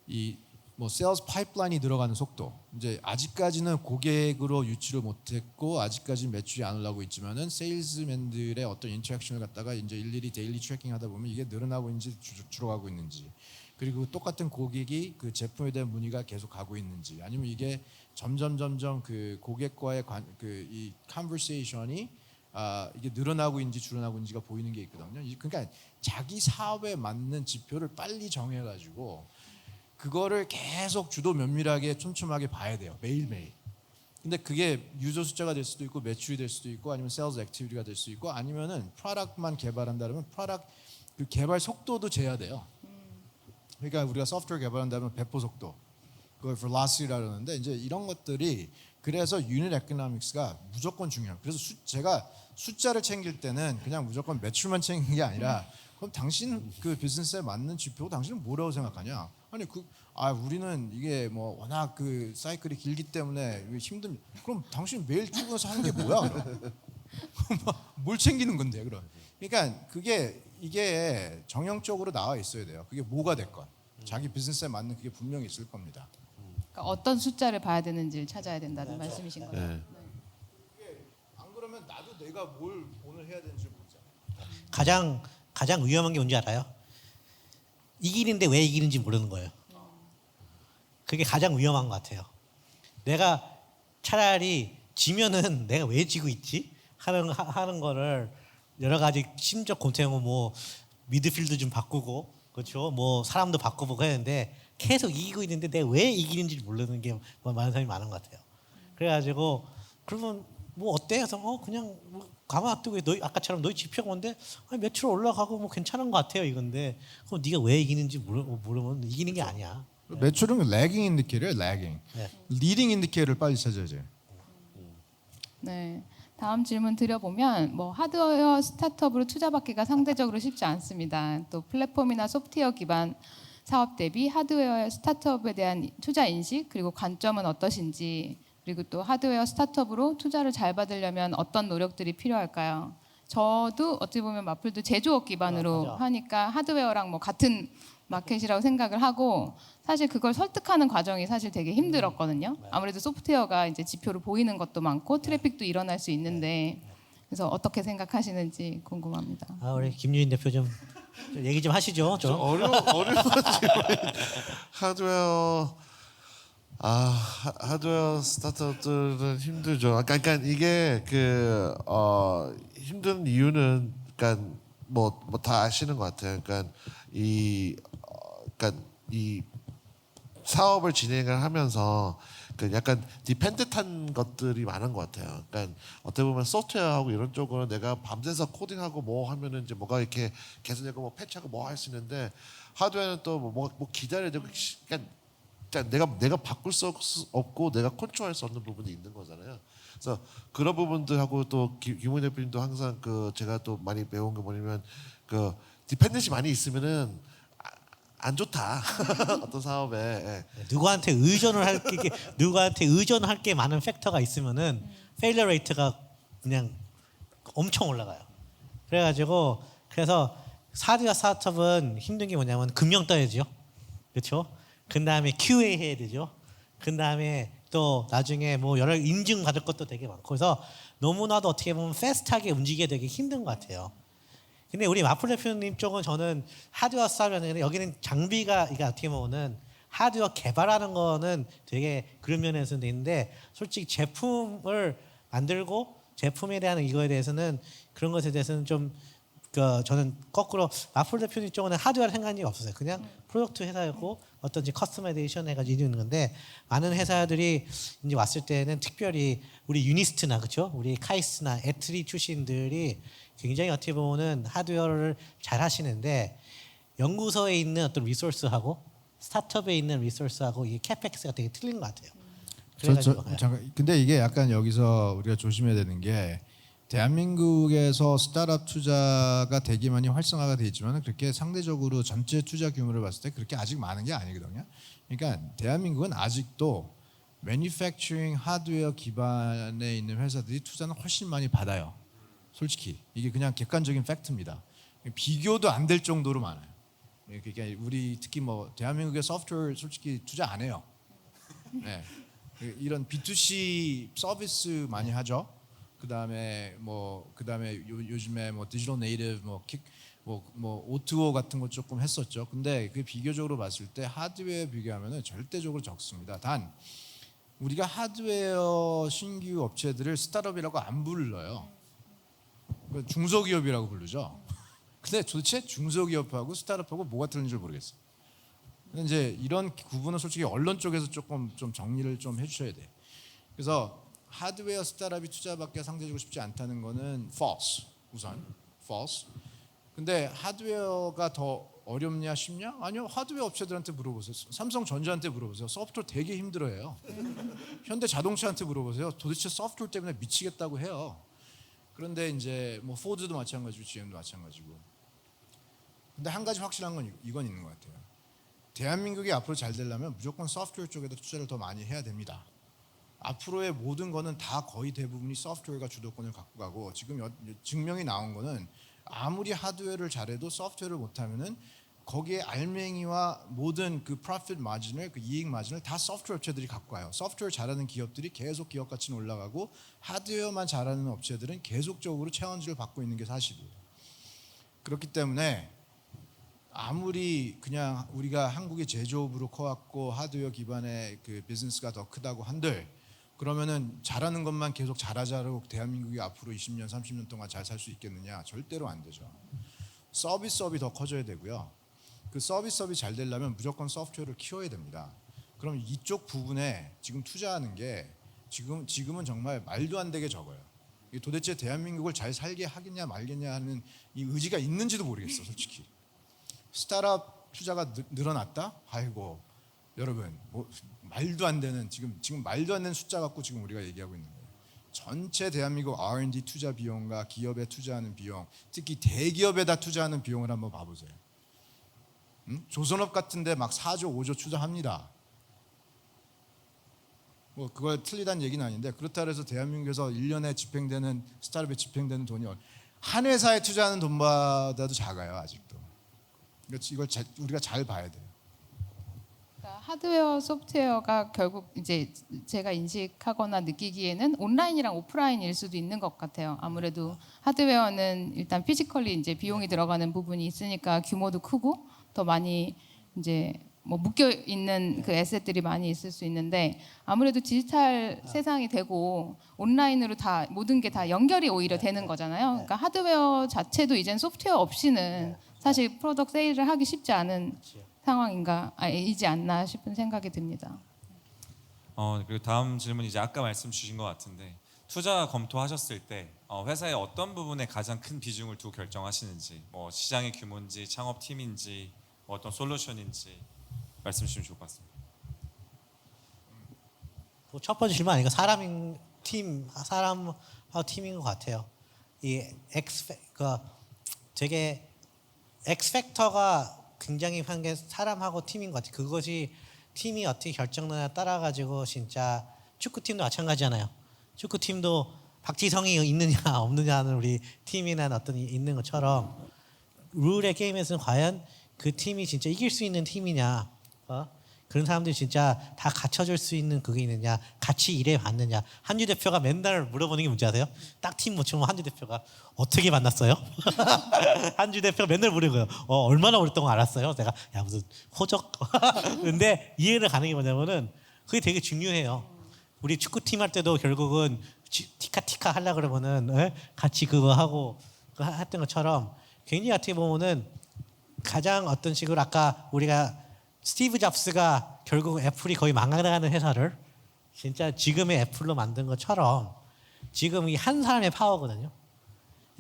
이 뭐 세일즈 파이프라인이 늘어가는 속도 이제 아직까지는 고객으로 유치를 못했고 아직까지 매출이 안 올라오고 있지만은 세일즈맨들의 어떤 인터랙션을 갖다가 이제 일일이 데일리 트래킹하다 보면 이게 늘어나고 있는지 줄어가고 있는지 그리고 똑같은 고객이 그 제품에 대한 문의가 계속 가고 있는지 아니면 이게 점점 그 고객과의 이 컨버세이션이 이게 늘어나고 있는지 줄어나고 있는지가 보이는 게 있거든요. 그러니까 자기 사업에 맞는 지표를 빨리 정해가지고 그거를 계속 주도 면밀하게 촘촘하게 봐야 돼요. 매일매일. 근데 그게 유저 숫자가 될 수도 있고 매출이 될 수도 있고 아니면 세일즈 액티비티가 될 수 있고 아니면은 프로덕트만 개발한다 그러면 프로덕트 그 개발 속도도 재야 돼요. 그러니까 우리가 소프트웨어 개발한다면 배포 속도 그걸 velocity라고 하는데 이제 이런 것들이 그래서 유닛 에코노믹스가 무조건 중요해요. 그래서 제가 숫자를 챙길 때는 그냥 무조건 매출만 챙기는 게 아니라 그럼 당신 그 비즈니스에 맞는 지표 당신은 뭐라고 생각하냐? 아니 우리는 이게 뭐 워낙 그 사이클이 길기 때문에 힘든 그럼 당신 매일 출근해서 하는 게 뭐야? 그럼? 뭘 챙기는 건데 그럼? 그러니까 이게 정형적으로 나와 있어야 돼요. 그게 뭐가 됐건 자기 비즈니스에 맞는 그게 분명히 있을 겁니다. 그러니까 어떤 숫자를 봐야 되는지를 찾아야 된다는 말씀이신 거예요. 네. 안 그러면 나도 내가 뭘 오늘 해야 되는지 모르잖아. 가장 위험한 게 뭔지 알아요? 이기는데 왜 이기는지 모르는 거예요. 그게 가장 위험한 것 같아요. 내가 차라리 지면은 내가 왜 지고 있지? 하는 거를 여러 가지 심적 곤태고 뭐 미드필드 좀 바꾸고 그렇죠. 뭐 사람도 바꿔보고 했는데 계속 이기고 있는데 내가 왜 이기는지 모르는 게 많은 사람이 많은 것 같아요. 그래가지고 그러면 뭐 어때? 그래서 그냥 뭐 가만 안 두고 아까처럼 너희 지표가 뭔데 매출 올라가고 뭐 괜찮은 것 같아요 이건데 그럼 네가 왜 이기는지 모르면 이기는 게 아니야. 매출은 래깅 인디케이터예요. 래깅. 네. 리딩 인디케이터를 빨리 찾아야죠. 네. 다음 질문 드려보면 뭐 하드웨어 스타트업으로 투자받기가 상대적으로 쉽지 않습니다. 또 플랫폼이나 소프트웨어 기반 사업 대비 하드웨어 스타트업에 대한 투자 인식 그리고 관점은 어떠신지 그리고 또 하드웨어 스타트업으로 투자를 잘 받으려면 어떤 노력들이 필요할까요? 저도 어찌 보면 마플도 제조업 기반으로 맞아. 하니까 하드웨어랑 뭐 같은 마켓이라고 생각을 하고 사실 그걸 설득하는 과정이 사실 되게 힘들었거든요. 아무래도 소프트웨어가 이제 지표로 보이는 것도 많고 트래픽도 일어날 수 있는데 그래서 어떻게 생각하시는지 궁금합니다. 우리 김유인 대표 좀 얘기 좀 하시죠. 좀. 어려운 하드웨어 하드웨어 스타트업들은 힘들죠. 그러니까 이게 힘든 이유는 그러니까 뭐 다 아시는 것 같아요. 그러니까 이 사업을 진행을 하면서 약간 디펜던트한 것들이 많은 것 같아요. 그러니까 어떻게 보면 소프트웨어하고 이런 쪽으로 내가 밤새서 코딩하고 뭐 하면은 이제 뭐가 이렇게 개선되고 뭐 패치하고 뭐 할 수 있는데 하드웨어는 또 뭐 기다려야 되고 그러니까 내가 바꿀 수 없고 내가 컨트롤할 수 없는 부분이 있는 거잖아요. 그래서 그런 부분들하고 또 김훈 대표님도 항상 제가 또 많이 배운 게 뭐냐면 디펜던시 많이 있으면은 안 좋다. 어떤 사업에. 예. 누구한테 의존할 게 많은 팩터가 있으면은 페일러 레이트가 그냥 엄청 올라가요. 그래서 하드웨어 스타트업은 힘든 게 뭐냐면 금융 떠야죠. 그렇죠? 그다음에 QA 해야 되죠. 그다음에 또 나중에 뭐 여러 인증 받을 것도 되게 많고 그래서 너무나도 어떻게 보면 패스트하게 움직이게 되게 힘든 것 같아요. 근데 우리 마플 대표님 쪽은 저는 하드웨어 스타일이었는데 여기는 장비가 이게 어떻게 보면은 하드웨어 개발하는 거는 되게 그런 면에서는 되는데 솔직히 제품을 만들고 제품에 대한 이거에 대해서는 그런 것에 대해서는 좀 저는 거꾸로 마플 대표님 쪽은 하드웨어를 생각한 적이 없었어요. 그냥 프로덕트 회사였고 어떤 커스터마이제이션 해가지고 이루는 건데 많은 회사들이 이제 왔을 때는 특별히 우리 유니스트나 그렇죠, 우리 카이스나 애트리 출신들이 굉장히 어떻게 보면은 하드웨어를 잘 하시는데 연구소에 있는 어떤 리소스하고 스타트업에 있는 리소스하고 이 캐펙스가 되게 틀린 것 같아요. 그래가지고 잠깐 근데 이게 약간 여기서 우리가 조심해야 되는 게 대한민국에서 스타트업 투자가 되게 많이 활성화가 돼 있지만 그렇게 상대적으로 전체 투자 규모를 봤을 때 그렇게 아직 많은 게 아니거든요. 그러니까 대한민국은 아직도 매니팩처링 하드웨어 기반에 있는 회사들이 투자는 훨씬 많이 받아요. 솔직히 이게 그냥 객관적인 팩트입니다. 비교도 안 될 정도로 많아요. 그러니까 우리 특히 뭐 대한민국의 소프트웨어 솔직히 투자 안 해요. 네. 이런 B2C 서비스 많이 하죠. 그다음에 요즘에 뭐 디지털 네이티브 뭐 O2O 같은 거 조금 했었죠. 근데 그 비교적으로 봤을 때 하드웨어 비교하면은 절대적으로 적습니다. 단 우리가 하드웨어 신규 업체들을 스타트업이라고 안 불러요. 중소기업이라고 부르죠. 근데 도대체 중소기업하고 스타트업하고 뭐가 틀린지 모르겠어요. 근데 이제 이런 구분은 솔직히 언론 쪽에서 조금 좀 정리를 좀 해주셔야 돼요. 그래서 하드웨어 스타트업이 투자받기가 상대적으로 쉽지 않다는 거는 false. 우선 false. 근데 하드웨어가 더 어렵냐 쉽냐? 아니요. 하드웨어 업체들한테 물어보세요. 삼성전자한테 물어보세요. 소프트웨어 되게 힘들어해요. 현대자동차한테 물어보세요. 도대체 소프트웨어 때문에 미치겠다고 해요. 그런데 이제 뭐 포드도 마찬가지고 GM도 마찬가지고. 근데 한 가지 확실한 건 이건 있는 것 같아요. 대한민국이 앞으로 잘 되려면 무조건 소프트웨어 쪽에다 투자를 더 많이 해야 됩니다. 앞으로의 모든 거는 다 거의 대부분이 소프트웨어가 주도권을 갖고 가고 지금 증명이 나온 거는 아무리 하드웨어를 잘해도 소프트웨어를 못하면은 거기에 알맹이와 모든 그 프로핏 마진을 그 이익 마진을 다 소프트웨어 업체들이 갖고 가요. 소프트웨어 잘하는 기업들이 계속 기업 가치는 올라가고 하드웨어만 잘하는 업체들은 계속적으로 체원지를 받고 있는 게 사실이에요. 그렇기 때문에 아무리 그냥 우리가 한국의 제조업으로 커왔고 하드웨어 기반의 그 비즈니스가 더 크다고 한들 그러면은 잘하는 것만 계속 잘하자고 대한민국이 앞으로 20년, 30년 동안 잘 살 수 있겠느냐? 절대로 안 되죠. 서비스업이 더 커져야 되고요. 그 서비스업이 잘 되려면 무조건 소프트웨어를 키워야 됩니다. 그럼 이쪽 부분에 지금 투자하는 게 지금은 정말 말도 안 되게 적어요. 이게 도대체 대한민국을 잘 살게 하겠냐 말겠냐 하는 이 의지가 있는지도 모르겠어, 솔직히. 스타트업 투자가 늘어났다? 아이고 여러분 뭐 말도 안 되는 지금 말도 안 되는 숫자 갖고 지금 우리가 얘기하고 있는 거예요. 전체 대한민국 R&D 투자 비용과 기업에 투자하는 비용, 특히 대기업에다 투자하는 비용을 한번 봐보세요. 조선업 같은데 막 4조, 5조 투자합니다. 뭐 그걸 틀리다는 얘기는 아닌데 그렇다 해서 대한민국에서 1년에 집행되는 스타트업에 집행되는 돈이 한 회사에 투자하는 돈보다도 작아요 아직도. 이걸 우리가 잘 봐야 돼요. 그러니까 하드웨어, 소프트웨어가 결국 이제 제가 인식하거나 느끼기에는 온라인이랑 오프라인일 수도 있는 것 같아요. 아무래도 하드웨어는 일단 피지컬리 이제 비용이 들어가는 부분이 있으니까 규모도 크고 더 많이 이제 뭐 묶여 있는 그 에셋들이 많이 있을 수 있는데 아무래도 디지털 세상이 되고 온라인으로 다 모든 게 다 연결이 오히려 되는 거잖아요. 그러니까 하드웨어 자체도 이젠 소프트웨어 없이는 사실 프로덕트 세일을 하기 쉽지 않은 상황이지 않나 싶은 생각이 듭니다. 그리고 다음 질문 이제 아까 말씀 주신 것 같은데 투자 검토하셨을 때 회사의 어떤 부분에 가장 큰 비중을 두고 결정하시는지, 뭐 시장의 규모인지, 창업 팀인지, 뭐 어떤 솔루션인지 말씀 주시면 좋을 것 같습니다. 첫 번째 질문 아니까 사람하고 팀인 것 같아요. 이 되게 엑스팩터가 굉장히 한 게 사람하고 팀인 것 같아요. 그것이 팀이 어떻게 결정하느냐에 따라 가지고 진짜 축구팀도 마찬가지잖아요. 축구팀도 박지성이 있느냐 없느냐는 우리 팀이나 어떤 있는 것처럼 룰의 게임에서는 과연 그 팀이 진짜 이길 수 있는 팀이냐, 그런 사람들이 진짜 다 갖춰줄 수 있는 그게 있느냐, 같이 일해 봤느냐. 한주 대표가 맨날 물어보는 게 뭔지 아세요? 딱 팀 못 치면 한주 대표가 어떻게 만났어요? 한주 대표가 맨날 물어봐요. 얼마나 오랫동안 알았어요? 내가 야 무슨 호적. 근데 이해를 가는 게 뭐냐면은 그게 되게 중요해요. 우리 축구팀 할 때도 결국은 티카티카 하려 그러면은 같이 그거 하고 했던 것처럼 굉장히 어떻게 보면은 가장 어떤 식으로 아까 우리가 스티브 잡스가 결국 애플이 거의 망가가는 회사를 진짜 지금의 애플로 만든 것처럼 지금 이 한 사람의 파워거든요.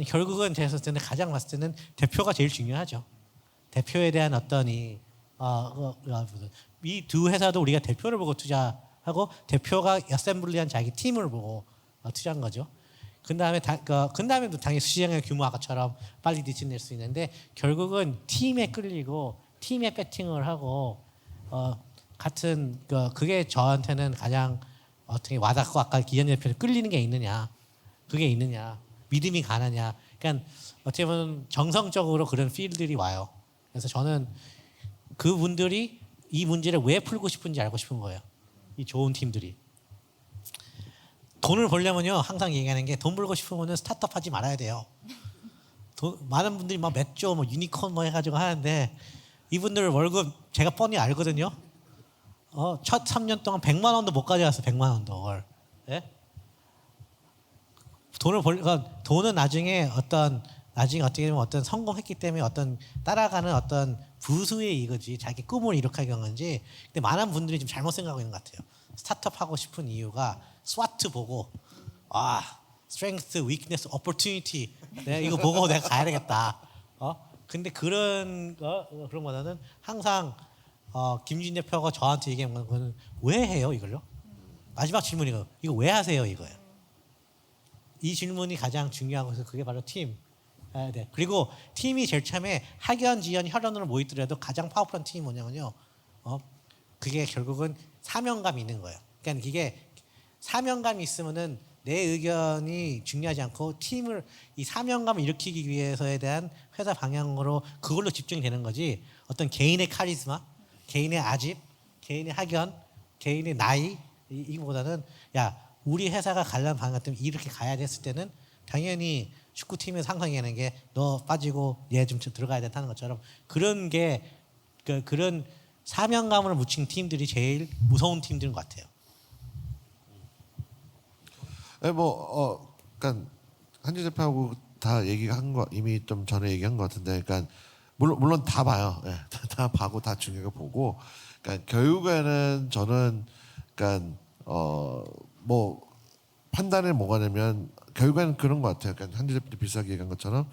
결국은 제가 봤을 때는 가장 봤을 때는 대표가 제일 중요하죠. 대표에 대한 어떤 이 두 회사도 우리가 대표를 보고 투자하고 대표가 어셈블리한 자기 팀을 보고 투자한 거죠. 그 다음에도 당연히 시장의 규모 아까처럼 빨리 뒤집낼 수 있는데 결국은 팀에 끌리고 팀에 배팅을 하고 같은 그게 저한테는 가장 어떻게 와닿고 아까 기현 대표님 끌리는 게 있느냐, 그게 있느냐, 믿음이 가느냐. 그러니까 어떻게 보면 정성적으로 그런 필들이 와요. 그래서 저는 그분들이 이 문제를 왜 풀고 싶은지 알고 싶은 거예요. 이 좋은 팀들이. 돈을 벌려면요 항상 얘기하는 게 돈 벌고 싶으면은 스타트업 하지 말아야 돼요. 많은 분들이 막 몇 조 뭐 유니콘 뭐 해가지고 하는데 이분들 월급 제가 뻔히 알거든요. 첫 3년 동안 100만 원도 못 가져갔어. 100만 원도 월. 예? 돈은 나중에 어떻게 보면 어떤 성공했기 때문에 어떤 따라가는 어떤 부수의 이거지 자기 꿈을 이룩하게 한 건지. 근데 많은 분들이 좀 잘못 생각하고 있는 것 같아요. 스타트업 하고 싶은 이유가 스와트 보고 strength, weakness, opportunity 이거 보고 내가 가야 되겠다. 근데 그런 거보다는 항상 김진 대표가 저한테 얘기한 거는 왜 해요 이걸요? 마지막 질문이고 이거 왜 하세요 이거예요. 이 질문이 가장 중요한 것은 그게 바로 팀. 네. 그리고 팀이 제일 처음에 학연, 지연, 혈연으로 모이더라도 가장 파워풀한 팀이 뭐냐면요. 그게 결국은 사명감이 있는 거예요. 그러니까 이게 사명감이 있으면은 내 의견이 중요하지 않고 팀을 이 사명감을 일으키기 위해서에 대한 회사 방향으로 그걸로 집중이 되는 거지. 어떤 개인의 카리스마, 개인의 아집, 개인의 학연, 개인의 나이 이거보다는 야 우리 회사가 가려는 방향 같으면 이렇게 가야 됐을 때는 당연히 축구팀에서 항상 얘기하는 게 너 빠지고 얘 좀 들어가야 된다는 것처럼 그런 게 그런 사명감을 묻힌 팀들이 제일 무서운 팀들인 것 같아요. 그러니까 한지 대표하고 다 얘기한 거 이미 좀 전에 얘기한 것 같은데, 그러니까 물론 다 봐요. 예, 다 봐고 다 중요하게 보고, 그러니까 결국에는 저는 그러니까 뭐 판단을 뭐가 되면 결국에는 그런 것 같아요. 그러니까 한지 대표 비슷하게 얘기한 것처럼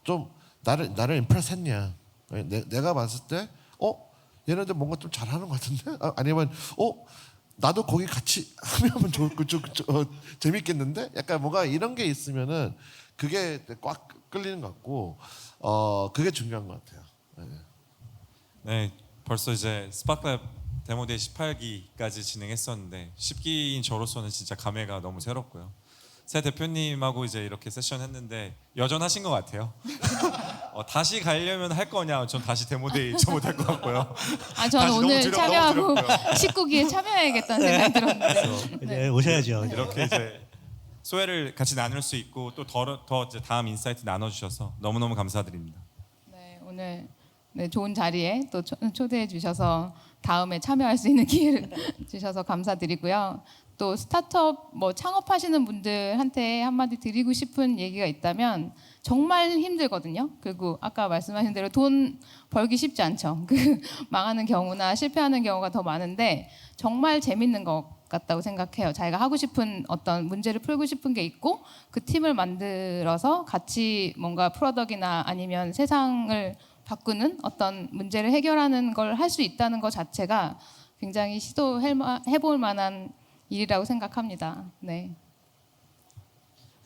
좀 나를 임프레스했냐. 내가 봤을 때 얘네들 뭔가 좀 잘하는 것 같은데 아니면 나도 거기 같이 하면 재밌겠는데? 약간 뭔가 이런 게 있으면은 그게 꽉 끌리는 것 같고 그게 중요한 것 같아요. 네, 벌써 이제 스파클랩 데모데이 18기까지 진행했었는데 10기인 저로서는 진짜 감회가 너무 새롭고요. 새 대표님하고 이제 이렇게 세션 했는데 여전하신 것 같아요. 다시 가려면 할 거냐? 전 다시 데모데이 저 못할 것 같고요. 저는 다시 오늘 너무 참여하고 두렵고요. 19기에 참여해야겠다는 생각이 들었는데. 네, 오셔야죠. 이렇게 이제 소회를 같이 나눌 수 있고 또 더 이제 다음 인사이트 나눠주셔서 너무너무 감사드립니다. 네, 오늘 좋은 자리에 또 초대해 주셔서 다음에 참여할 수 있는 기회를 주셔서 감사드리고요. 또 스타트업 창업하시는 분들한테 한마디 드리고 싶은 얘기가 있다면 정말 힘들거든요. 그리고 아까 말씀하신 대로 돈 벌기 쉽지 않죠. 망하는 경우나 실패하는 경우가 더 많은데 정말 재밌는 것 같다고 생각해요. 자기가 하고 싶은 어떤 문제를 풀고 싶은 게 있고 그 팀을 만들어서 같이 뭔가 프로덕이나 아니면 세상을 바꾸는 어떤 문제를 해결하는 걸 할 수 있다는 것 자체가 굉장히 시도해볼 만한 일이라고 생각합니다. 네.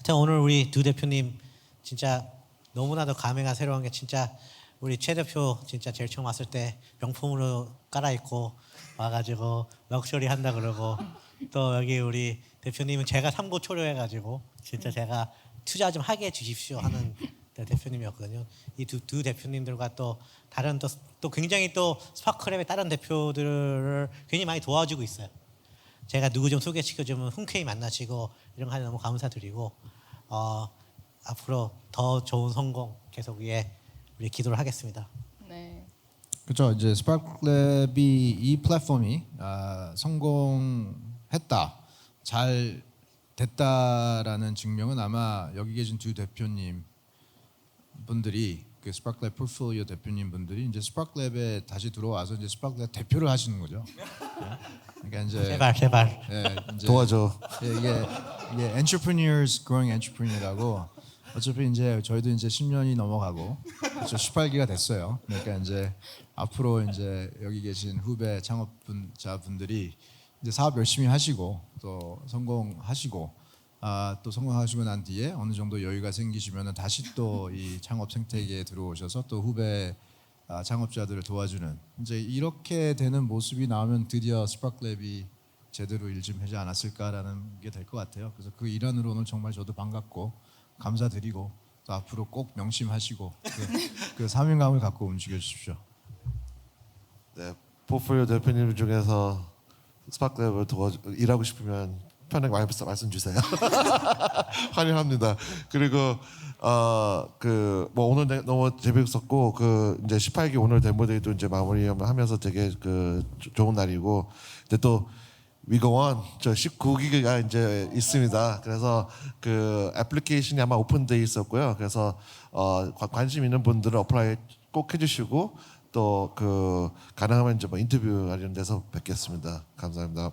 자, 오늘 우리 두 대표님 진짜 너무나도 감회가 새로운 게 진짜 우리 최 대표 진짜 제일 처음 왔을 때 명품으로 깔아입고 와가지고 럭셔리 한다 그러고 또 여기 우리 대표님은 제가 삼고초려해가지고 진짜 제가 투자 좀 하게 해주십시오 하는 대표님이었거든요. 이 두 대표님들과 또 다른 또 굉장히 또 스파클랩의 다른 대표들을 굉장히 많이 도와주고 있어요. 제가 누구 좀 소개시켜주면 흔쾌히 만나시고 이런 거 하면 너무 감사드리고 앞으로 더 좋은 성공 계속 위해 우리 기도를 하겠습니다. 네. 그렇죠. 이제 스파클랩이 이 플랫폼이 성공했다, 잘 됐다라는 증명은 아마 여기 계신 두 대표님 분들이 그 스파클랩 포트폴리오 대표님 분들이 이제 스파클랩에 다시 들어와서 이제 스파클랩 대표를 하시는 거죠. 그러니까 이제 제발. 예, 이제 도와줘. 이게 entrepreneurs growing entrepreneur라고 어차피 이제 저희도 이제 10년이 넘어가고 18기가 됐어요. 그러니까 이제 앞으로 이제 여기 계신 후배 창업자분들이 이제 사업 열심히 하시고 또 성공하시고 또 성공하시고 난 뒤에 어느 정도 여유가 생기시면은 다시 또 이 창업 생태계에 들어오셔서 또 후배 창업자들을 도와주는 이제 이렇게 되는 모습이 나오면 드디어 스파크랩이 제대로 일 좀 하지 않았을까라는 게 될 것 같아요. 그래서 그 일환으로 오늘 정말 저도 반갑고 감사드리고 또 앞으로 꼭 명심하시고 그 사명감을 갖고 움직여 주십시오. 네, 포폴리오 대표님 중에서 스파크랩을 도와주 일하고 싶으면 편하게 말씀 주세요. 환영합니다. 그리고 그 뭐 오늘 너무 재미있었고 그 이제 18기 오늘 데모데이도 이제 마무리하면서 되게 그 좋은 날이고 근데 또 위거원 저 19기가 이제 있습니다. 그래서 그 애플리케이션이 아마 오픈돼 있었고요. 그래서 관심 있는 분들은 어플라이 꼭 해주시고 또 그 가능하면 이제 뭐 인터뷰 관련돼서 뵙겠습니다. 감사합니다.